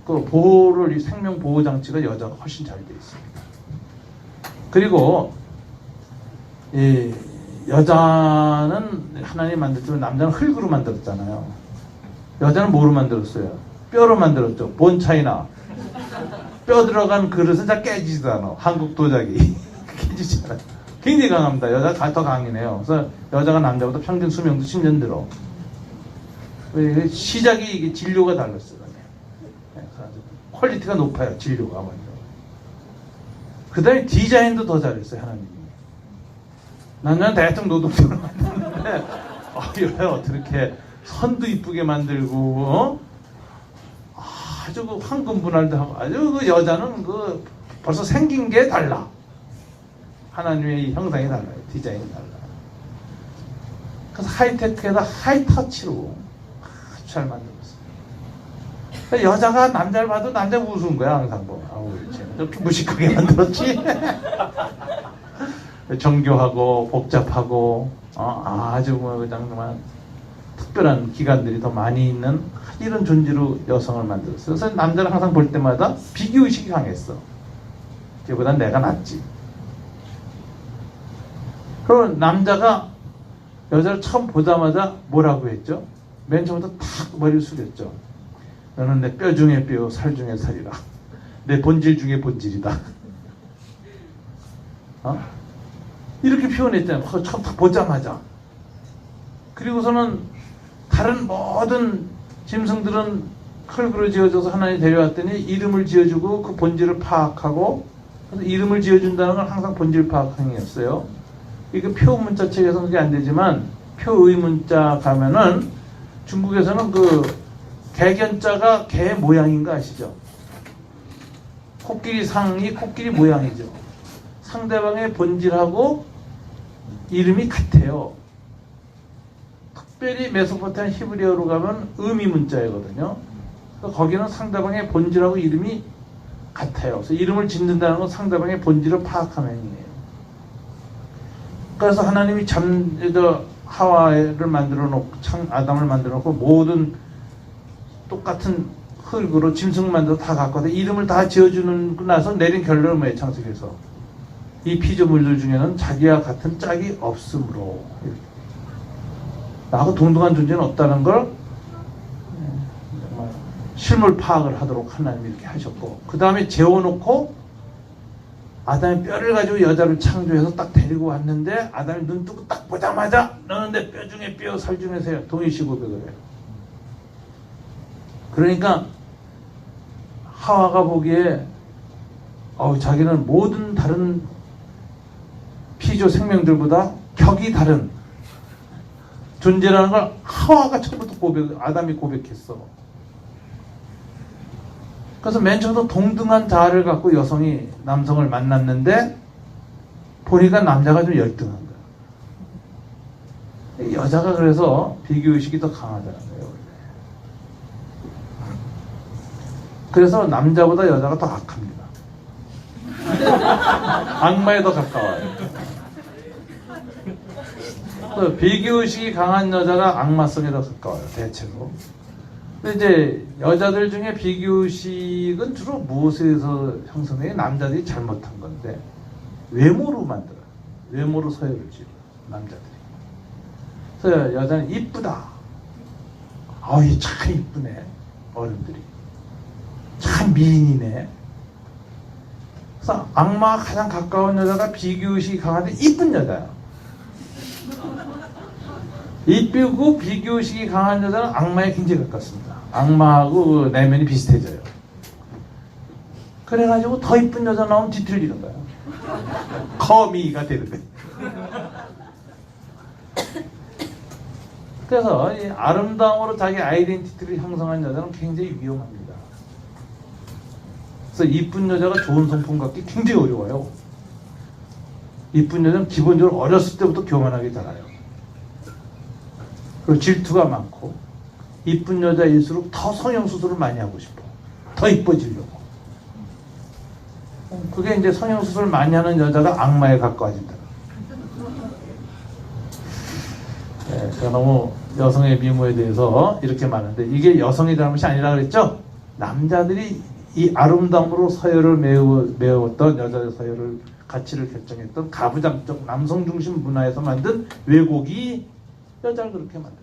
그 보호를, 이 생명 보호 장치가 여자가 훨씬 잘 돼 있습니다. 그리고 여자는 하나님 만들었지만 남자는 흙으로 만들었잖아요. 여자는 뭐로 만들었어요? 뼈로 만들었죠. 본 차이나. 뼈 들어간 그릇은 잘 깨지지도 않아. 한국 도자기. 깨지지 않아. 굉장히 강합니다. 여자가 더 강이네요. 그래서 여자가 남자보다 평균 수명도 10년 들어. 시작이 이게 진료가 달랐어요. 퀄리티가 높아요. 진료가 먼저. 그 다음에 디자인도 더 잘했어요. 하나님이. 남자는 대충 노동력을 만드는데 여자 어떻게 선도 이쁘게 만들고 아주 그 황금 분할도 하고 아주 그 여자는 그 벌써 생긴 게 달라. 하나님의 형상이 달라요. 디자인이 달라요. 그래서 하이테크에다 하이터치로 아주 잘 만들었어요. 여자가 남자를 봐도 남자가 우스운 거야. 항상 보면. 아우 쟤는 저렇게 무식하게 만들었지. 정교하고 복잡하고 아주 뭐 그냥 정말 특별한 기관들이 더 많이 있는 이런 존재로 여성을 만들었어요. 그래서 남자를 항상 볼 때마다 비교의식이 강했어. 걔보단 내가 낫지. 그럼 남자가 여자를 처음 보자마자 뭐라고 했죠? 맨 처음부터 탁 머리를 숙였죠. 너는 내 뼈 중에 뼈, 살 중에 살이라. 내 본질 중에 본질이다. 이렇게 표현했잖아요. 처음 딱 보자마자. 그리고서는 다른 모든 짐승들은 흙으로 지어져서 하나님 데려왔더니 이름을 지어주고 그 본질을 파악하고, 그래서 이름을 지어준다는 건 항상 본질 파악 행위였어요. 이게 표문자 책에서는 그게 안 되지만 표의문자 가면은 중국에서는 그 개견자가 개 모양인 거 아시죠? 코끼리 상이 코끼리 모양이죠. 상대방의 본질하고 이름이 같아요. 특별히 메소포타미아 히브리어로 가면 의미 문자이거든요. 거기는 상대방의 본질하고 이름이 같아요. 그래서 이름을 짓는다는 건 상대방의 본질을 파악하는 행위예요. 그래서 하나님이 하와를 만들어 놓고 아담을 만들어 놓고 모든 똑같은 흙으로 짐승을 만들어 다 갖고 와서 이름을 다 지어주는 나서 내린 결론은 뭐예요? 창세기에서 이 피조물들 중에는 자기와 같은 짝이 없으므로 나하고 동등한 존재는 없다는 걸 정말 실물 파악을 하도록 하나님이 이렇게 하셨고, 그 다음에 재워놓고 아담의 뼈를 가지고 여자를 창조해서 딱 데리고 왔는데 아담이 눈 뜨고 딱 보자마자 너는 내 뼈 중에 뼈, 살 중에 살, 동일시 고백을 해요. 그러니까 하와가 보기에 자기는 모든 다른 피조 생명들보다 격이 다른 존재라는 걸 하와가 처음부터 아담이 고백했어. 그래서 맨 처음부터 동등한 자아를 갖고 여성이 남성을 만났는데 보니까 남자가 좀 열등한 거야. 여자가 그래서 비교의식이 더 강하다는 거예요. 그래서 남자보다 여자가 더 악합니다. 악마에 더 가까워요. 비교의식이 강한 여자가 악마성에 더 가까워요. 대체로. 근데 이제 여자들 중에 비교의식은 주로 무엇에서 형성돼요? 남자들이 잘못한 건데 외모로 만들어요. 외모로 서열을 지어요. 남자들이. 그래서 여자는 이쁘다. 이 참 이쁘네. 어른들이. 참 미인이네. 그래서 악마와 가장 가까운 여자가 비교의식이 강한데 이쁜 여자야. 이쁘고 비교의식이 강한 여자는 악마에 굉장히 가깝습니다. 악마하고 내면이 비슷해져요. 그래가지고 더 이쁜 여자 나오면 뒤틀리는 거야. 거미가 되는 거야. 그래서 이 아름다움으로 자기 아이덴티티를 형성한 여자는 굉장히 위험합니다. 그래서 이쁜 여자가 좋은 성품 갖기 굉장히 어려워요. 이쁜 여자는 기본적으로 어렸을 때부터 교만하게 자라요. 그리고 질투가 많고, 이쁜 여자일수록 더 성형수술을 많이 하고 싶어. 더 이뻐지려고. 그게 이제 성형수술을 많이 하는 여자가 악마에 가까워진다. 네, 제가 너무 여성의 미모에 대해서 이렇게 말하는데 이게 여성의 잘못이 아니라 그랬죠? 남자들이 이 아름다움으로 서열을 메웠던 여자의 서열을 가치를 결정했던 가부장적 남성 중심 문화에서 만든 왜곡이 여자를 그렇게 만들었어요.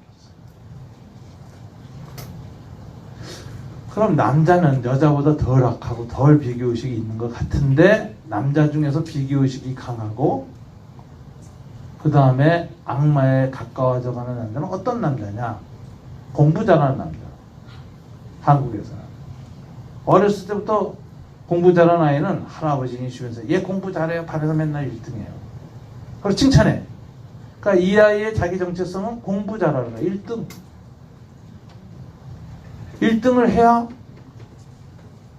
그럼 남자는 여자보다 덜 악하고 덜 비교의식이 있는 것 같은데 남자 중에서 비교의식이 강하고 그 다음에 악마에 가까워져가는 남자는 어떤 남자냐? 공부 잘하는 남자. 한국에서는 어렸을 때부터 공부 잘하는 아이는 할아버지니 주면서 얘 공부 잘해요. 반에서 맨날 1등이에요. 그리고 칭찬해. 그러니까 이 아이의 자기 정체성은 공부 잘하는 거야. 1등. 1등을 해야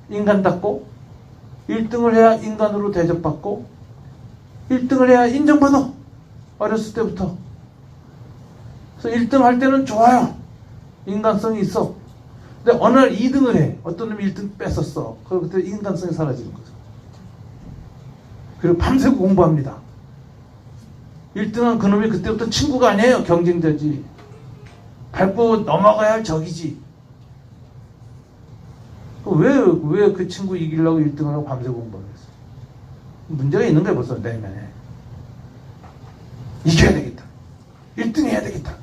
인간답고 1등을 해야 인간으로 대접받고 1등을 해야 인정받아. 어렸을 때부터. 그래서 1등 할 때는 좋아요. 인간성이 있어. 근데 어느 날 2등을 해. 어떤 놈이 1등 뺏었어. 그리고 그때 인간성이 사라지는 거죠. 그리고 밤새고 공부합니다. 1등한 그놈이 그때부터 친구가 아니에요. 경쟁자지. 밟고 넘어가야 할 적이지. 왜 그 친구 이기려고 1등을 하고 밤새 공부하겠어? 문제가 있는 거야 벌써 내면에. 이겨야 되겠다. 1등 해야 되겠다.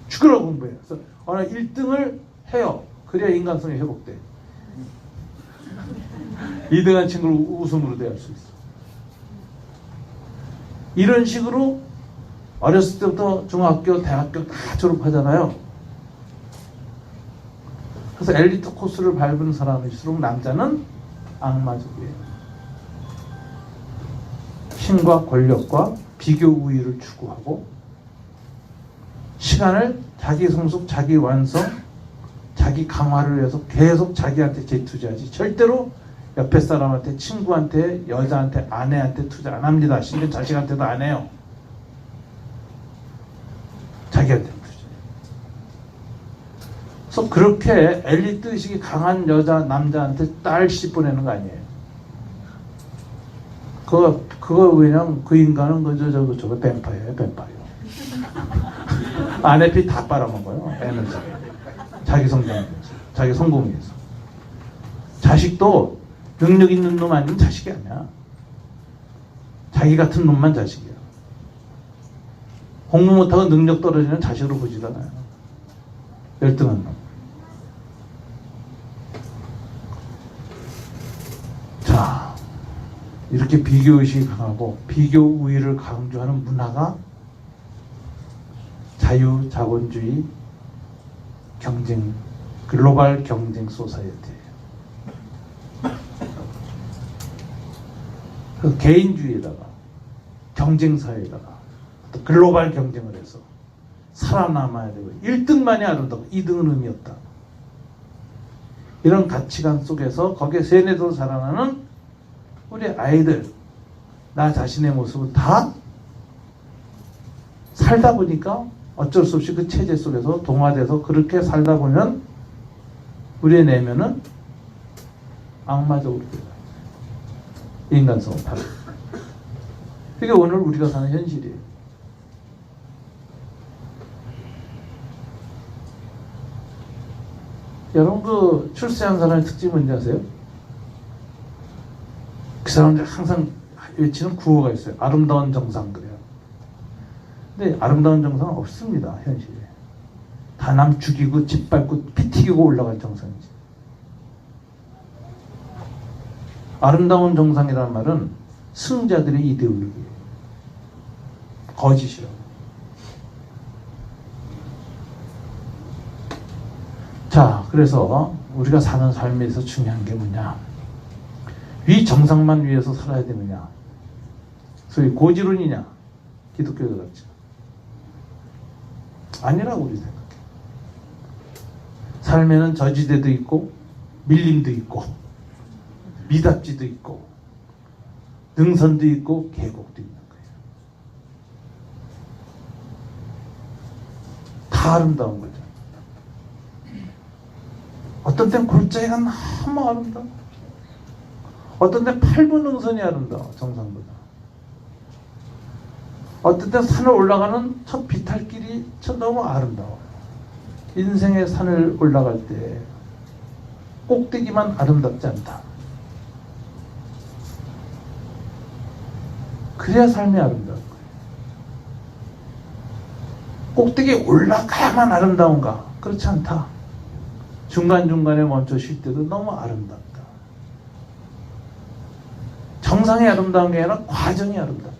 죽으라고 공부해. 그래서 어느 1등을 해요. 그래야 인간성이 회복돼. 2등한 친구를 웃음으로 대할 수 있어. 이런 식으로 어렸을 때부터 중학교, 대학교 다 졸업하잖아요. 그래서 엘리트 코스를 밟은 사람일수록 남자는 악마적이에요. 힘과 권력과 비교 우위를 추구하고 시간을 자기 성숙, 자기 완성, 자기 강화를 위해서 계속 자기한테 재투자하지 절대로 옆에 사람한테, 친구한테, 여자한테, 아내한테 투자 안 합니다. 심지어 자식한테도 안 해요. 자기한테 투자. 그래서 그렇게 엘리트 의식이 강한 여자, 남자한테 딸 씹어내는 거 아니에요. 그거 왜냐면 그 인간은 저거 뱀파이어예요, 뱀파이어. 아내 피 다 빨아먹어요, 에너지. 자기 성장에서, 자기 성공에서. 자식도 능력 있는 놈 아니면 자식이 아니야. 자기 같은 놈만 자식이야. 공부 못하고 능력 떨어지는 자식으로 보지도 않아요. 열등한 놈. 자, 이렇게 비교의식이 강하고 비교 우위를 강조하는 문화가 자유, 자본주의, 경쟁, 글로벌 경쟁 소사이어티예요. 그 개인주의에다가 경쟁사회에다가 또 글로벌 경쟁을 해서 살아남아야 되고 1등만이 아름다고 2등은 의미 없다. 이런 가치관 속에서 거기에 세뇌도 자라나는 우리 아이들, 나 자신의 모습을 다 살다 보니까 어쩔 수 없이 그 체제 속에서 동화돼서 그렇게 살다 보면 우리의 내면은 악마적으로 돼요. 인간성을 팔아. 그게 오늘 우리가 사는 현실이에요. 여러분 그 출세한 사람의 특징이 뭔지 아세요? 그 사람들 항상 외치는 구호가 있어요. 아름다운 정상 그래요. 근데 아름다운 정상은 없습니다. 현실에. 다 남 죽이고 짓밟고 피 튀기고 올라갈 정상이지. 아름다운 정상이라는 말은 승자들의 이데올로기예요. 거짓이라고. 자, 그래서 우리가 사는 삶에서 중요한 게 뭐냐? 위 정상만 위해서 살아야 되느냐? 소위 고지론이냐? 기독교도 그렇죠. 아니라고 우리 생각해. 삶에는 저지대도 있고 밀림도 있고 미답지도 있고 능선도 있고 계곡도 있는 거예요. 다 아름다운 거죠. 어떤 땐 골짜기가 너무 아름다워. 어떤 땐 8분 능선이 아름다워. 정상보다. 어떤 땐 산을 올라가는 첫 비탈길이 너무 아름다워요. 인생의 산을 올라갈 때 꼭대기만 아름답지 않다. 그래야 삶이 아름다운 거예요. 꼭대기에 올라가야만 아름다운가? 그렇지 않다. 중간중간에 멈춰 쉴 때도 너무 아름답다. 정상이 아름다운 게 아니라 과정이 아름답다.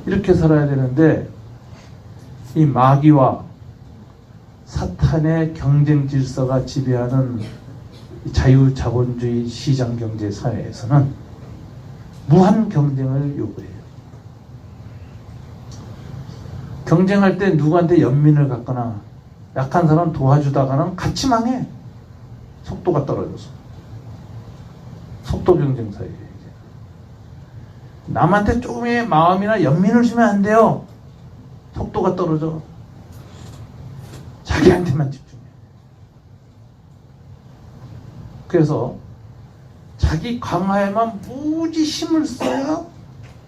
이렇게 살아야 되는데 이 마귀와 사탄의 경쟁 질서가 지배하는 자유자본주의 시장경제 사회에서는 무한 경쟁을 요구해요. 경쟁할 때 누구한테 연민을 갖거나 약한 사람 도와주다가는 같이 망해. 속도가 떨어져서. 속도 경쟁 사회예요. 남한테 조금의 마음이나 연민을 주면 안 돼요. 속도가 떨어져. 자기한테만 집중해. 그래서 자기 강화에만 무지 힘을 써야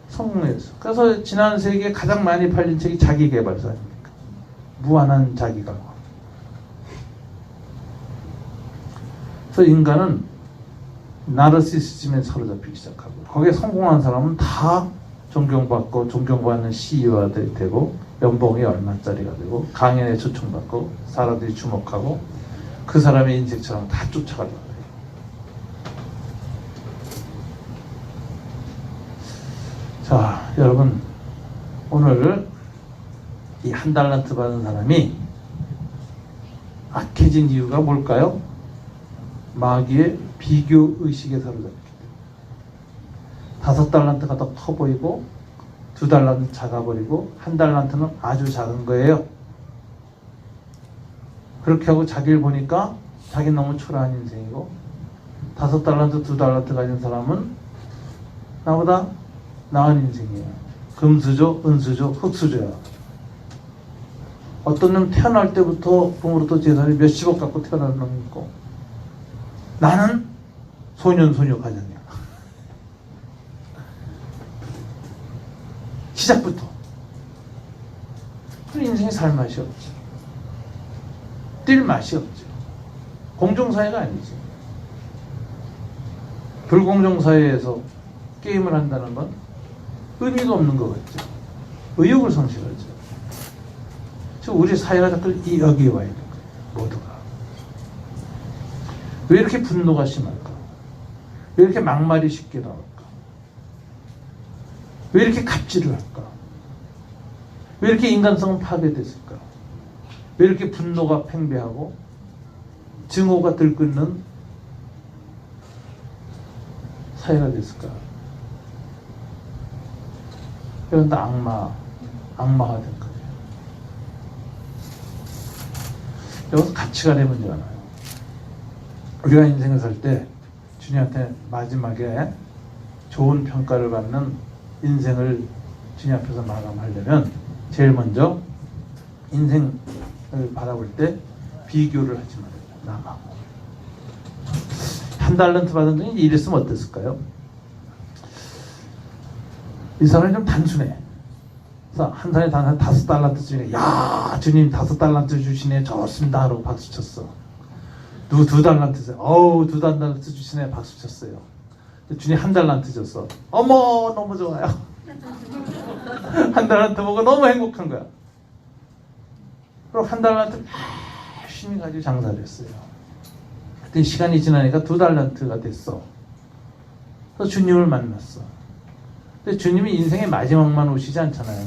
성공했어. 그래서 지난 세기에 가장 많이 팔린 책이 자기계발서 아닙니까? 무한한 자기 강화. 그래서 인간은 나르시시즘에 사로잡히기 시작하고 거기에 성공한 사람은 다 존경받고 존경받는 CEO가 되고 연봉이 얼마짜리가 되고 강연에 초청받고 사람들이 주목하고 그 사람의 인생처럼 다 쫓아가려고 해요. 자, 여러분 오늘 이 한 달란트 받은 사람이 악해진 이유가 뭘까요? 마귀의 비교 의식에 사로잡히기 때문에 5달란트가 더 커 보이고 2달란트 작아 버리고 1달란트는 아주 작은 거예요. 그렇게 하고 자기를 보니까 자기는 너무 초라한 인생이고 5달란트 2달란트 가진 사람은 나보다 나은 인생이에요. 금수저, 은수저, 흑수저야. 어떤 놈 태어날 때부터 부모로부터 재산이 몇십억 갖고 태어나는 놈이 있고 나는 소년 소녀 가정이야. 시작부터. 그 인생에 살 맛이 없지. 뛸 맛이 없죠. 공정사회가 아니지. 불공정사회에서 게임을 한다는 건 의미가 없는 것 같죠. 의욕을 상실하죠. 지금 우리 사회가 자꾸 여기에 와 있는 거예요. 모두가. 왜 이렇게 분노가 심할까? 왜 이렇게 막말이 쉽게 나올까? 왜 이렇게 갑질을 할까? 왜 이렇게 인간성은 파괴됐을까? 왜 이렇게 분노가 팽배하고 증오가 들끓는 사회가 됐을까? 이건 다 악마화된 거예요. 여기서 가치관의 문제가 나요. 우리가 인생을 살 때 주님한테 마지막에 좋은 평가를 받는 인생을 주님 앞에서 마감하려면 제일 먼저 인생을 바라볼 때 비교를 하지 말아요. 남하고. 1달란트 받은 분이 이랬으면 어땠을까요? 이 사람이 좀 단순해. 그래서 한 사람이 5달란트 주시네. 야, 주님 5달란트 주시네. 좋습니다. 하고 박수 쳤어. 누구 2달란트 줬어요. 어우, 2달란트 주시네. 박수 쳤어요. 주님 1달란트 줬어. 어머, 너무 좋아요. 1달란트 보고 너무 행복한 거야. 그리고 1달란트 열심히 가지고 장사를 했어요. 그때 시간이 지나니까 2달란트가 됐어. 그래서 주님을 만났어. 근데 주님이 인생의 마지막만 오시지 않잖아요.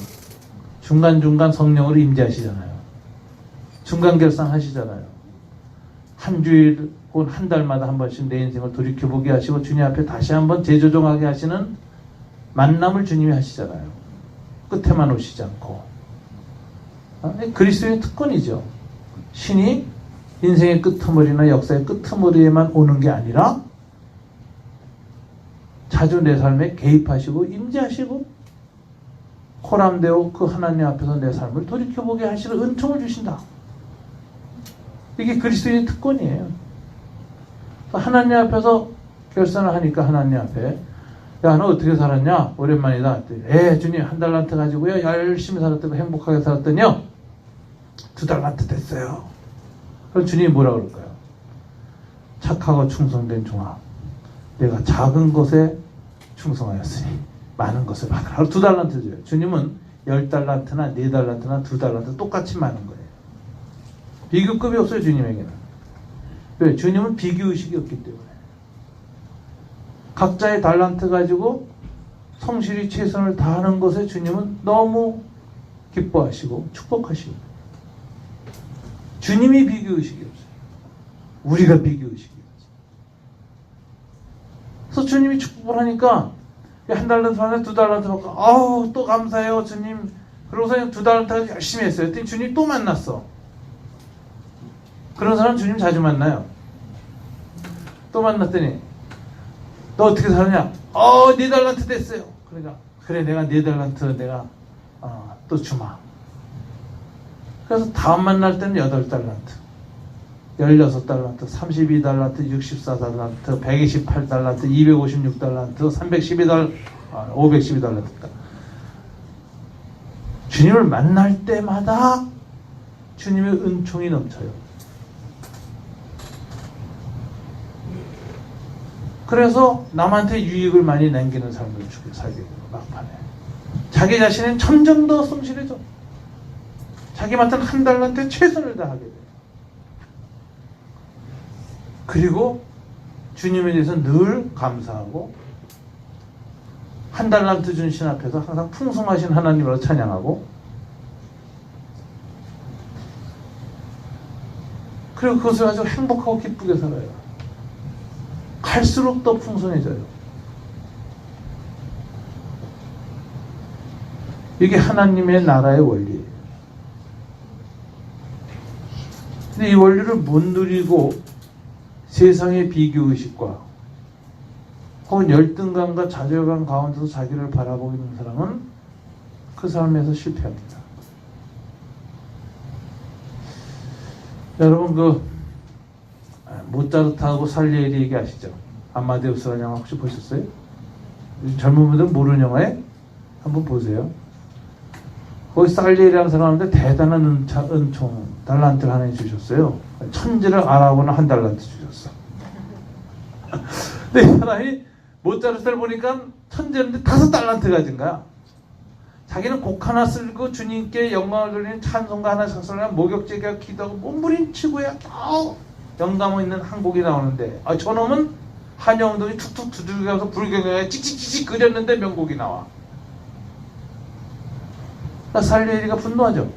중간중간 성령으로 임재하시잖아요. 중간 결산하시잖아요. 한 주일 혹은 한 달마다 한 번씩 내 인생을 돌이켜보게 하시고 주님 앞에 다시 한번 재조정하게 하시는 만남을 주님이 하시잖아요. 끝에만 오시지 않고. 그리스도의 특권이죠. 신이 인생의 끄트머리나 역사의 끄트머리에만 오는 게 아니라 자주 내 삶에 개입하시고 임재하시고 코람되어 그 하나님 앞에서 내 삶을 돌이켜보게 하시는 은총을 주신다. 이게 그리스도의 특권이에요. 하나님 앞에서 결산을 하니까 하나님 앞에 야, 너 어떻게 살았냐? 오랜만이다. 주님 1달란트 가지고요 열심히 살았더니 행복하게 살았더니요 2달란트 됐어요. 그럼 주님이 뭐라 그럴까요? 착하고 충성된 종아, 내가 작은 것에 충성하였으니 많은 것을 받으라. 2달란트 줘요. 주님은 10달란트나 4달란트나 2달란트 똑같이 많은 거예요. 비교급이 없어요, 주님에게는. 왜? 주님은 비교의식이 없기 때문에. 각자의 달란트 가지고 성실히 최선을 다하는 것에 주님은 너무 기뻐하시고 축복하시고. 주님이 비교의식이 없어요. 우리가 비교의식이 없어요. 그래서 주님이 축복을 하니까 1달란트 받아 2달란트 받고 아우 또 감사해요 주님. 그러고서 2달란트 열심히 했어요. 그랬더니 주님 또 만났어. 그런 사람 주님 자주 만나요. 또 만났더니 너 어떻게 사느냐? 4달란트 됐어요. 그러니까 그래 내가 4달란트 내가 또 주마. 그래서 다음 만날 때는 8달란트 16달란트 32달란트 64달란트 128달란트 256달란트 512달란트입니다. 주님을 만날 때마다 주님의 은총이 넘쳐요. 그래서 남한테 유익을 많이 남기는 삶을 살게 돼요. 막판에 자기 자신은 점점 더 성실해져. 자기 맡은 1달란트에 최선을 다하게 돼요. 그리고 주님에 대해서 늘 감사하고 1달란트 준 신 앞에서 항상 풍성하신 하나님으로 찬양하고 그리고 그것을 가지고 행복하고 기쁘게 살아요. 갈수록 더 풍성해져요. 이게 하나님의 나라의 원리예요. 근데 이 원리를 못 누리고 세상의 비교의식과 혹은 열등감과 좌절감 가운데서 자기를 바라보고 있는 사람은 그 삶에서 실패합니다. 여러분 모차르트하고 살리에리 얘기 아시죠? 아마데우스라는 영화 혹시 보셨어요? 젊은 분들은 모르는 영화에 한번 보세요. 거기 살리에리라는 사람인데 대단한 은총 달란트를 하나 주셨어요. 천지를 알아보는 1달란트 주셨어. 근데 이 사람이 모차르트를 보니까 천재인데 5달란트 가진 거야. 자기는 곡 하나 쓰고 주님께 영광을 돌리는 찬송가 하나 작성하면 목욕제가 기도하고 몸부림치고야 영감 있는 한 곡이 나오는데 저놈은 한영동이 툭툭 두들겨서 불경에 찍찍찍찍 그렸는데 명곡이 나와. 살리에리가 분노하죠.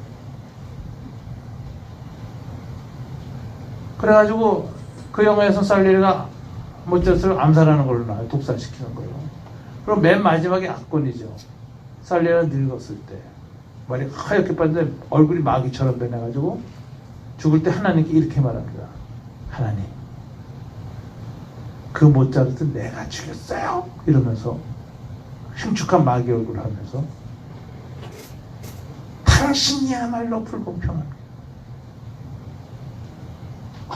그래가지고 그 영화에서 살리에리가 모차르트를 암살하는 걸로 나와요. 독살시키는 걸로. 그럼 맨 마지막에 악권이죠. 살리에리가 늙었을 때 머리가 하얗게 빠졌는데 얼굴이 마귀처럼 변해가지고 죽을 때 하나님께 이렇게 말합니다. 하나님, 그 모차르트 내가 죽였어요. 이러면서 흉측한 마귀 얼굴을 하면서 당신이야말로 불공평합니다.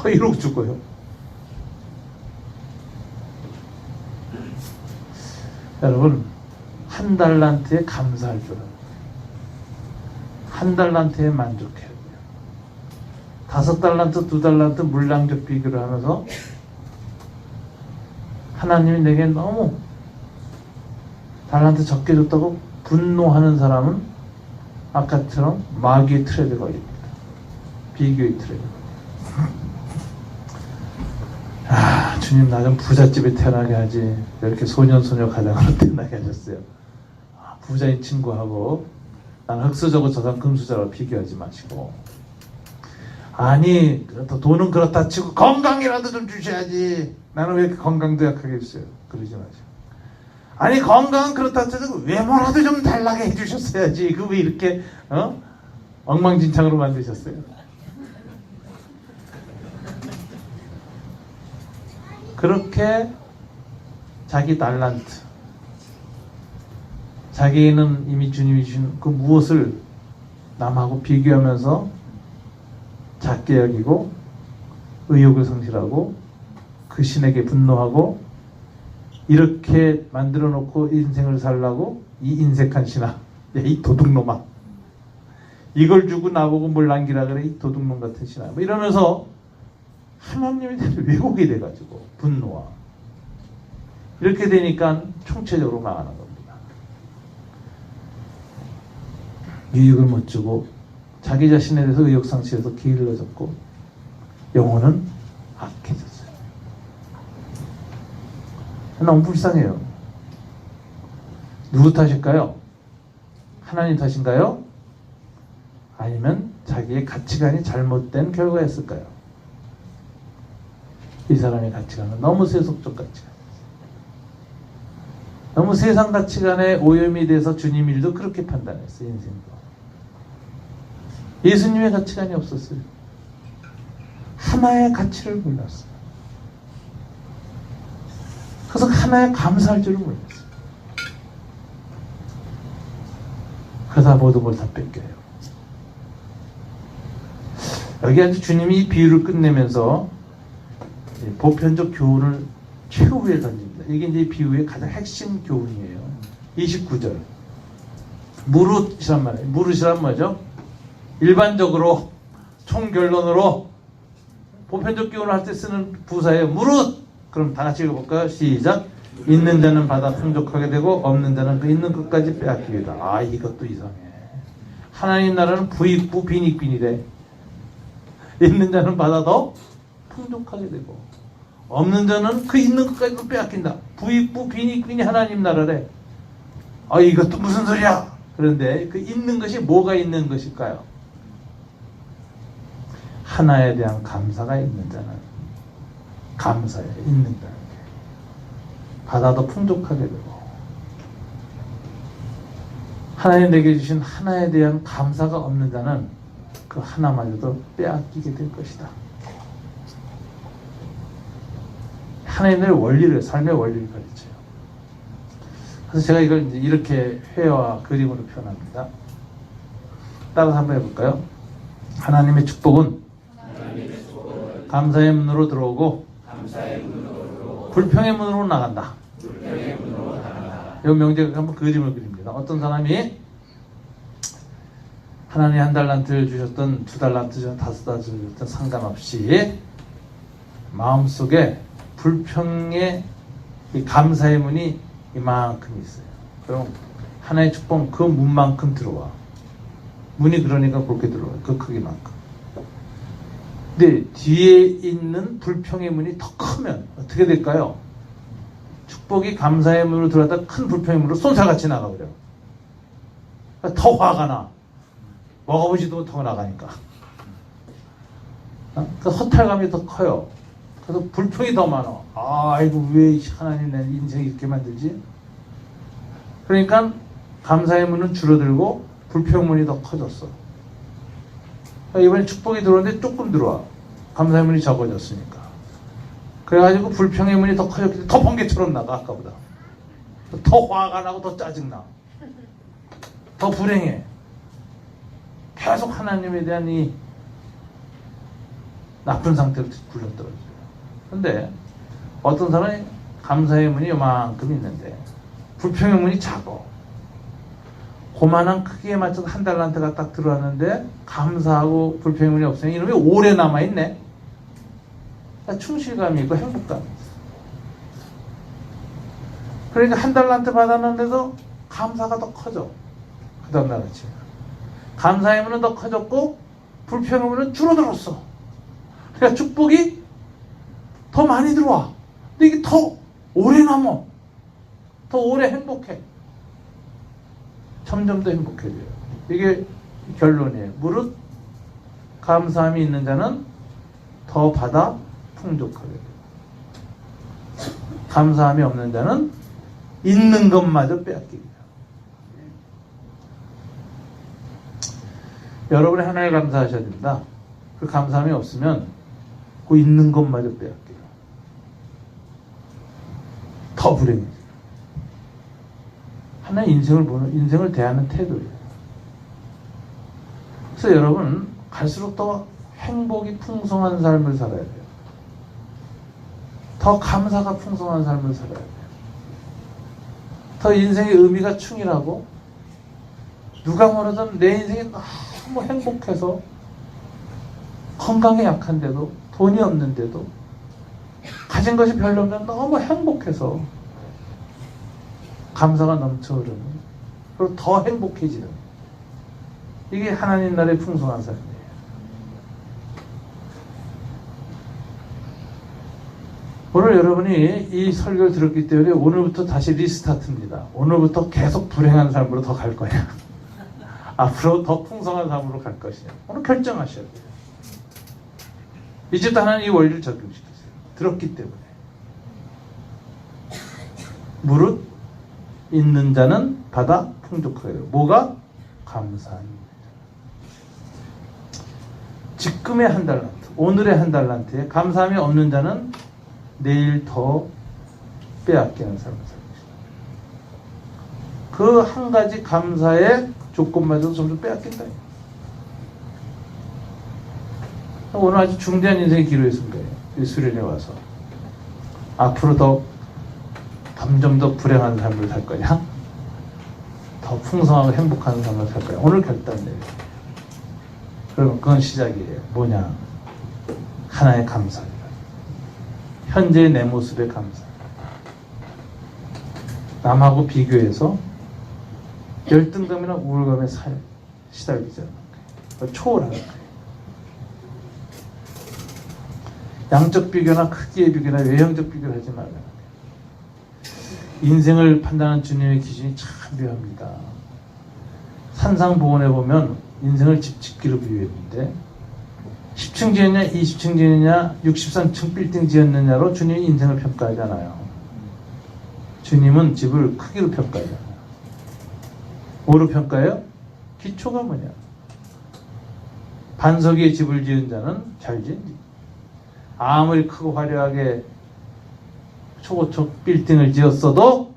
이러고 죽어요. 여러분 1달란트에 감사할 줄 알아요. 1달란트에 만족해야 돼요. 5달란트, 2달란트 물량적 비교를 하면서 하나님이 내게 너무 달란트 적게 줬다고 분노하는 사람은 아까처럼 마귀의 틀에 걸립니다. 비교의 틀에 걸립니다. 주님 나 좀 부잣집에 태어나게 하지. 이렇게 소년소녀 가장으로 태어나게 하셨어요. 부자인 친구하고 나는 흑수저고 저 사람 금수저라고 비교하지 마시고, 아니 돈은 그렇다 치고 건강이라도 좀 주셔야지. 나는 왜 이렇게 건강도 약하게 해주세요. 그러지 마시고, 아니 건강은 그렇다 치고 외모라도 좀 달라게 해주셨어야지. 그 왜 이렇게 엉망진창으로 만드셨어요. 그렇게 자기 달란트, 자기는 이미 주님이 주신 그 무엇을 남하고 비교하면서 작게 여기고 의욕을 상실하고 그 신에게 분노하고 이렇게 만들어 놓고 인생을 살라고 이 인색한 신아, 야, 이 도둑놈아, 이걸 주고 나보고 뭘 남기라 그래, 이 도둑놈 같은 신아, 뭐 이러면서 하나님에 대한 왜곡이 돼가지고 분노와 이렇게 되니까 총체적으로 망하는 겁니다. 유익을 못 주고 자기 자신에 대해서 의욕상실에서 게을러졌고 영혼은 악해졌어요. 너무 불쌍해요. 누구 탓일까요? 하나님 탓인가요? 아니면 자기의 가치관이 잘못된 결과였을까요? 이 사람의 가치관은 너무 세속적 가치관, 너무 세상 가치관에 오염이 돼서 주님 일도 그렇게 판단했어요. 인생도. 예수님의 가치관이 없었어요. 하나의 가치를 몰랐어요. 그래서 하나에 감사할 줄을 몰랐어요. 그래서 모든 걸 다 뺏겨요. 여기 아주 주님이 이 비유를 끝내면서 보편적 교훈을 최후에 던집니다. 이게 이제 이 비유의 가장 핵심 교훈이에요. 29절. 무릇이란 말이에요. 무릇이란 뭐죠? 일반적으로 총결론으로 보편적 교훈을 할 때 쓰는 부사예요. 무릇! 그럼 다 같이 읽어볼까요? 시작. 있는 자는 받아 풍족하게 되고 없는 자는 그 있는 것까지 빼앗기리라. 아, 이것도 이상해. 하나님 나라는 부익부 빈익빈이래. 있는 자는 받아 더 풍족하게 되고 없는 자는 그 있는 것까지도 빼앗긴다. 부익부 빈익빈이 하나님 나라래. 아, 이것도 무슨 소리야? 그런데 그 있는 것이 뭐가 있는 것일까요? 하나에 대한 감사가 있는 자는 감사에 있는다는 게 받아도 풍족하게 되고 하나님 내게 주신 하나에 대한 감사가 없는 자는 그 하나마저도 빼앗기게 될 것이다. 하나님의 원리를, 삶의 원리를 가르쳐요. 그래서 제가 이걸 이제 이렇게 회화 그림으로 표현합니다. 따라서 한번 해볼까요? 하나님의 축복은 감사의 문으로 들어오고 불평의 문으로 나간다. 이 명제가 한번 그림을 그립니다. 어떤 사람이 하나님 한 달란트를 주셨던, 두 달란트 주셨던, 다섯 달란트 주셨던 상관없이 마음속에 불평의 이 감사의 문이 이만큼 있어요. 그럼 하나의 축복은 그 문만큼 들어와. 문이 그러니까 그렇게 들어와요. 그 크기만큼. 근데 뒤에 있는 불평의 문이 더 크면 어떻게 될까요? 축복이 감사의 문으로 들어왔다 큰 불평의 문으로 쏜살같이 나가버려. 더 화가 나. 먹어보지도 못하고 나가니까. 그 허탈감이 더 커요. 그래서 불평이 더 많아. 아이고, 왜 하나님 내 인생 이렇게 만들지? 그러니까 감사의 문은 줄어들고 불평문이 더 커졌어. 이번에 축복이 들어오는데 조금 들어와. 감사의 문이 적어졌으니까. 그래가지고 불평의 문이 더 커졌기 때문에 더 번개처럼 나가. 아까보다 더 화가 나고 더 짜증나. 더 불행해. 계속 하나님에 대한 이 나쁜 상태로 굴러떨어져요. 근데 어떤 사람이 감사의 문이 요만큼 있는데 불평의 문이 작아. 그만한 크기에 맞춰서 한 달란트가 딱 들어왔는데 감사하고 불평의 문이 없으니 이놈이 오래 남아있네. 충실감이 있고 행복감이 있어. 그러니까 한 달란트 받았는데도 감사가 더 커져. 그 다음날 아침에 감사의 문은 더 커졌고 불평의 문은 줄어들었어. 그러니까 축복이 더 많이 들어와. 근데 이게 더 오래 남아. 더 오래 행복해. 점점 더 행복해져요. 이게 결론이에요. 무릇 감사함이 있는 자는 더 받아 풍족하게 돼요. 감사함이 없는 자는 있는 것마저 빼앗기게 돼요. 여러분이 하나에 감사하셔야 됩니다. 그 감사함이 없으면 그 있는 것마저 빼앗겨요. 더 불행해져요. 하나의 인생을 대하는 태도예요. 그래서 여러분, 갈수록 더 행복이 풍성한 삶을 살아야 돼요. 더 감사가 풍성한 삶을 살아야 돼요. 더 인생의 의미가 충실하고, 누가 뭐라든 내 인생이 너무 행복해서 건강에 약한데도, 돈이 없는데도, 가진 것이 별로 없는데 너무 행복해서 감사가 넘쳐 흐르는, 그리고 더 행복해지는, 이게 하나님 나라의 풍성한 삶이에요. 오늘 여러분이 이 설교를 들었기 때문에 오늘부터 다시 리스타트입니다. 오늘부터 계속 불행한 삶으로 더 갈 거냐, 앞으로 더 풍성한 삶으로 갈 것이냐, 오늘 결정하셔야 돼요. 이제부터 하나님 이 원리를 적용시켰어요. 들었기 때문에. 무릇 있는 자는 받아 풍족하여요. 뭐가? 감사합니다. 지금의 한 달란트, 오늘의 한 달란트에 감사함이 없는 자는 내일 더 빼앗기는 삶을 살고 있습니다. 그 한 가지 감사의 조건마저도 점점 빼앗긴다. 오늘 아주 중대한 인생의 기로에 쓴 거예요. 이 수련회 와서. 앞으로 점점 더 불행한 삶을 살 거냐? 더 풍성하고 행복한 삶을 살 거냐? 오늘 결단 내려요. 그러면 그건 시작이에요. 뭐냐? 하나의 감사입니다. 현재의 내 모습의 감사. 남하고 비교해서 열등감이나 우울감에 시달리지 않는 거예요. 초월하는 거예요. 양적 비교나 크기의 비교나 외형적 비교를 하지 말라는 거예요. 인생을 판단하는 주님의 기준이 참 묘합니다. 산상보원에 보면 인생을 집 짓기로 비유했는데 10층 지었냐 20층 지었냐 63층 빌딩 지었느냐로 주님이 인생을 평가하잖아요. 주님은 집을 크기로 평가하잖아요. 뭐로 평가해요? 기초가 뭐냐? 반석 위에 집을 지은 자는 잘 지은 집. 아무리 크고 화려하게 초고속 빌딩을 지었어도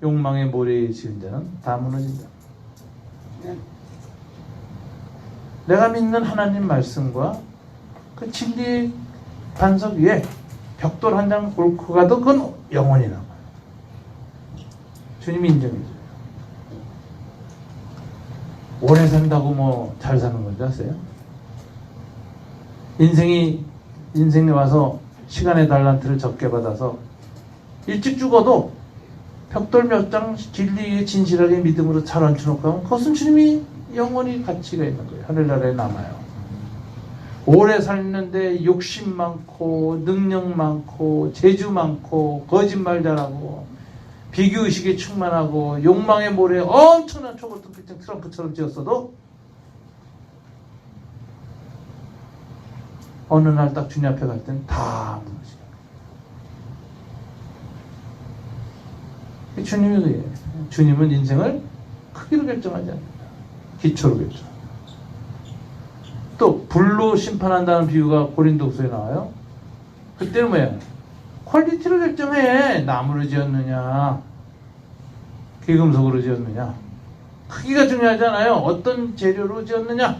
욕망의 모래에 지은 자는 다 무너진다. 내가 믿는 하나님 말씀과 그 진리 반석 위에 벽돌 한 장 옳고 가도 그건 영원히 남아요. 주님이 인정해줘요. 오래 산다고 뭐 잘 사는 건지 아세요? 인생에 와서 시간의 달란트를 적게 받아서 일찍 죽어도 벽돌 몇 장 진리에 진실하게 믿음으로 잘 얹혀놓고 하면 그것은 주님이 영원히 가치가 있는 거예요. 하늘나라에 남아요. 오래 살는데 욕심 많고 능력 많고 재주 많고 거짓말 잘하고 비교의식에 충만하고 욕망의 모래에 엄청난 초고속 빌딩 트럼프처럼 지었어도 어느 날 딱 주님 앞에 갈 때는 다 무너져요. 주님이 그래요. 주님은 인생을 크기로 결정하지 않는다. 기초로 결정. 또 불로 심판한다는 비유가 고린도후서에 나와요. 그때는 뭐예요? 퀄리티로 결정해. 나무로 지었느냐 귀금속으로 지었느냐. 크기가 중요하잖아요. 어떤 재료로 지었느냐.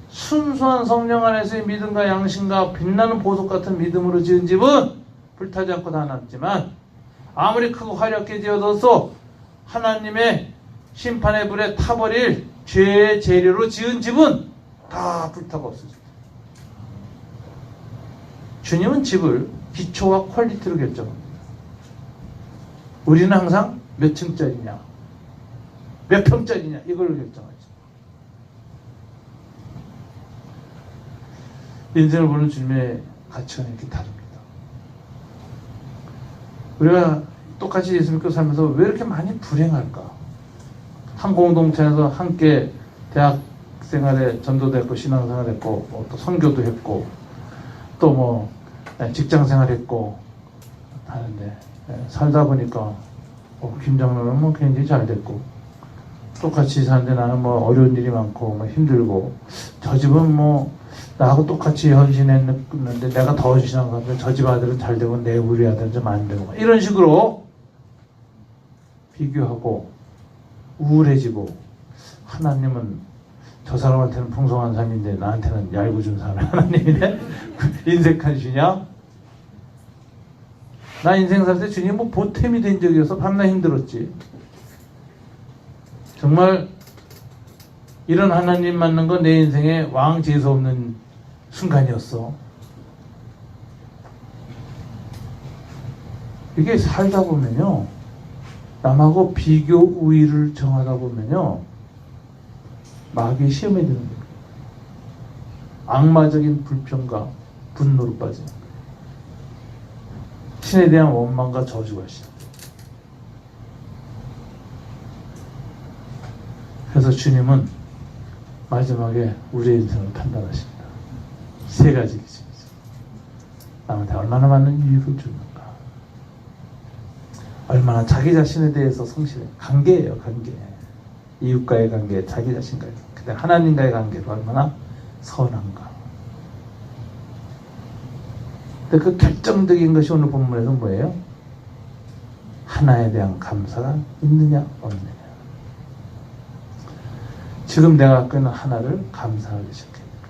순수한 성령 안에서의 믿음과 양심과 빛나는 보석 같은 믿음으로 지은 집은 불타지 않고 다 남지만 아무리 크고 화렵게 지어둬서 하나님의 심판의 불에 타버릴 죄의 재료로 지은 집은 다 불타고 없어집니다. 주님은 집을 기초와 퀄리티로 결정합니다. 우리는 항상 몇 층짜리냐 몇 평짜리냐 이걸로 결정하죠. 인생을 보는 주님의 가치관이 이렇게 다릅니다. 우리가 똑같이 예수 믿고 살면서 왜 이렇게 많이 불행할까? 한 공동체에서 함께 대학 생활에 전도도 했고 신앙생활 했고 또 선교도 했고 또 뭐 직장 생활 했고 하는데 살다 보니까 김 장로는 뭐 굉장히 잘 됐고 똑같이 사는데 나는 뭐 어려운 일이 많고 뭐 힘들고 저 집은 뭐 나하고 똑같이 헌신했는데 내가 더 헌신한 건데 저 집 아들은 잘 되고 내 우리 아들은 좀 안 되고 이런 식으로 비교하고 우울해지고 하나님은 저 사람한테는 풍성한 삶인데 나한테는 얄궂은 삶 하나님이네? 인색한 주냐? 나 인생 살 때 주님 뭐 보탬이 된 적이 없어. 밤낮 힘들었지. 정말 이런 하나님 만난 건 내 인생에 왕 재수 없는 순간이었어. 이게 살다 보면요 남하고 비교 우위를 정하다 보면요, 마귀의 시험에 드는 거예요. 악마적인 불평과 분노로 빠지는 거예요. 신에 대한 원망과 저주가 시작돼요. 그래서 주님은 마지막에 우리의 인생을 판단하십니다. 세 가지 기준이죠. 남한테 얼마나 많은 이유를 주는가, 얼마나 자기 자신에 대해서 성실해. 관계예요, 관계. 이웃과의 관계, 자기 자신과의 관계, 근데 하나님과의 관계가 얼마나 선한가. 근데 그 결정적인 것이 오늘 본문에서 뭐예요? 하나에 대한 감사가 있느냐 없느냐. 지금 내가 갖고 있는 하나를 감사하기 시작해야 됩니다.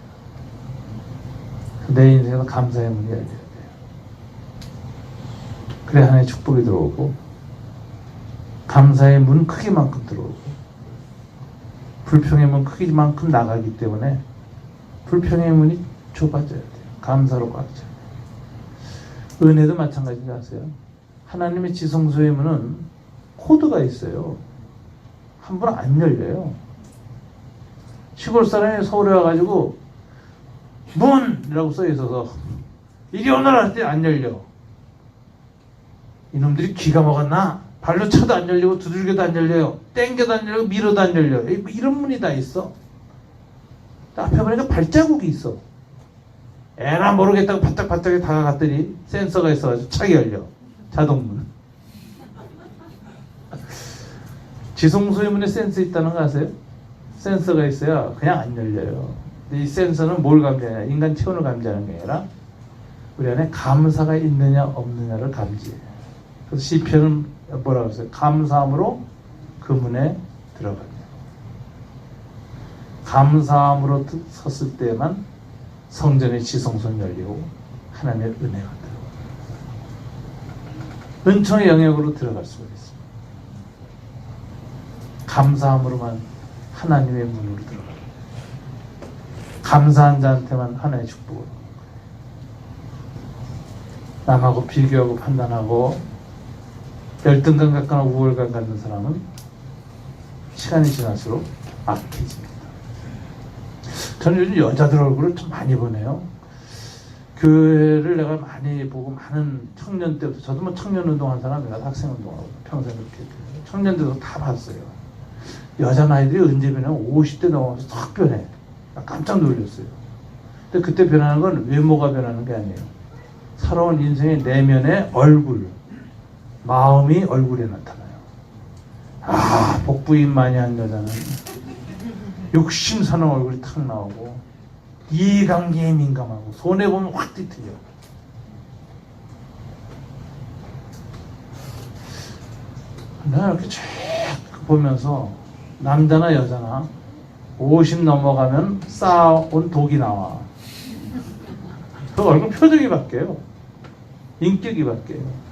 내 인생에서 감사의 문이 열려야 돼요. 그래 하나의 축복이 들어오고, 감사의 문 크기만큼 들어오고, 불평의 문 크기만큼 나가기 때문에 불평의 문이 좁아져야 돼요. 감사로 꽉 차요. 은혜도 마찬가지인지 아세요? 하나님의 지성소의 문은 코드가 있어요. 함부로 안 열려요. 시골 사람이 서울에 와가지고 문이라고 써 있어서 이리 오너라 할 때 안 열려. 이놈들이 귀가 먹었나? 발로 쳐도 안 열리고 두들겨도 안 열려요. 땡겨도 안 열리고 밀어도 안 열려요. 이런 문이 다 있어. 앞에 보니까 발자국이 있어. 에라 모르겠다고 바짝바짝에 다가갔더니 센서가 있어가지고 차게 열려. 자동문. 지성소의 문에 센서 있다는 거 아세요? 센서가 있어야 그냥 안 열려요. 근데 이 센서는 뭘 감지하냐? 인간 체온을 감지하는 게 아니라 우리 안에 감사가 있느냐 없느냐를 감지해요. 그래서 시편은 뭐라고 했어요? 감사함으로 그 문에 들어가냐. 감사함으로 섰을 때만 성전의 지성소는 열리고 하나님의 은혜가 들어가요. 은총의 영역으로 들어갈 수가 있습니다. 감사함으로만 하나님의 문으로 들어가요. 감사한 자한테만 하나의 축복을. 남하고 비교하고 판단하고 열등감 갖거나 우월감 갖는 사람은 시간이 지날수록 악해집니다. 저는 요즘 여자들 얼굴을 좀 많이 보네요. 교회를 내가 많이 보고 많은 청년 때부터, 저도 뭐 청년 운동한 사람이라 학생 운동하고 평생 그렇게 청년 때도 다 봤어요. 여자 나이들이 언제 변하면 50대 넘어가면서 탁 변해. 나 깜짝 놀랐어요. 근데 그때 변하는 건 외모가 변하는 게 아니에요. 살아온 인생의 내면의 얼굴, 마음이 얼굴에 나타나요. 아, 복부인 많이 한 여자는 욕심 사는 얼굴이 탁 나오고, 이해관계에 민감하고, 손해보면 확 뒤틀려. 내가 이렇게 쭉 보면서 남자나 여자나 50 넘어가면 쌓아온 독이 나와. 그 얼굴 표정이 바뀌어요. 인격이 바뀌어요.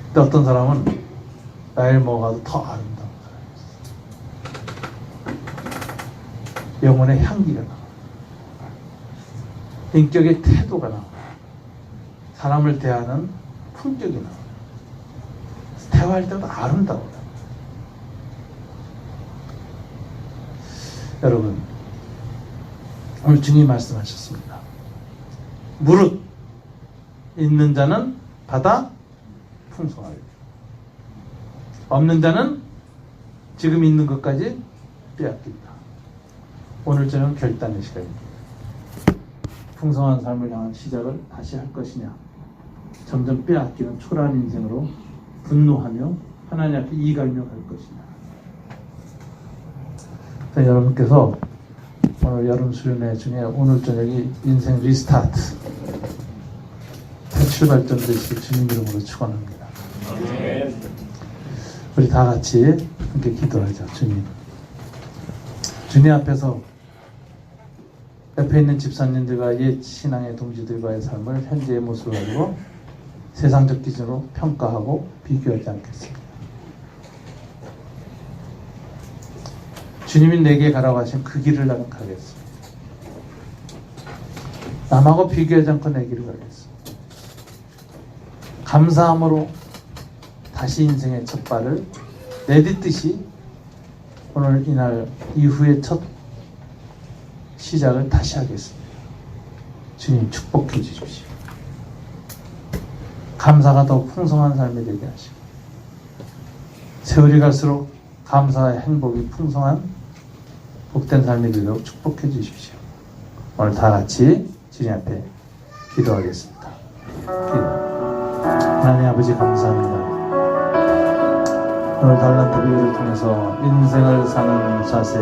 근데 어떤 사람은 나이를 먹어도 더 아름다운 사람이 있어. 영혼의 향기가 나와. 인격의 태도가 나와. 사람을 대하는 품격이 나와. 대화할 때도 아름다워요. 여러분, 오늘 주님이 말씀하셨습니다. 무릇 있는 자는 받아 풍성하게, 없는 자는 지금 있는 것까지 빼앗긴다. 오늘 저녁 결단의 시간입니다. 풍성한 삶을 향한 시작을 다시 할 것이냐, 점점 빼앗기는 초라한 인생으로 분노하며 하나님 앞에 이갈며 갈 것이냐. 여러분께서 오늘 여름 수련회 중에 오늘 저녁이 인생 리스타트, 새 출발점 되시길 주님 이름으로 축원합니다. 우리 다 같이 함께 기도하자. 주님 앞에서 옆에 있는 집사님들과 옛 신앙의 동지들과의 삶을 현재의 모습을 가지고 세상적 기준으로 평가하고 비교하지 않겠습니다. 주님이 내게 가라고 하신 그 길을 나는 가겠습니다. 남하고 비교하지 않고 내 길을 가겠습니다. 감사함으로 다시 인생의 첫 발을 내딛듯이 오늘 이날 이후의 첫 시작을 다시 하겠습니다. 주님 축복해 주십시오. 감사가 더 풍성한 삶이 되게 하시고 세월이 갈수록 감사의 행복이 풍성한 복된 삶이 되도록 축복해 주십시오. 오늘 다 같이 주님 앞에 기도하겠습니다. 하나님 아버지 감사합니다. 오늘 달란트 비유를 통해서 인생을 사는 자세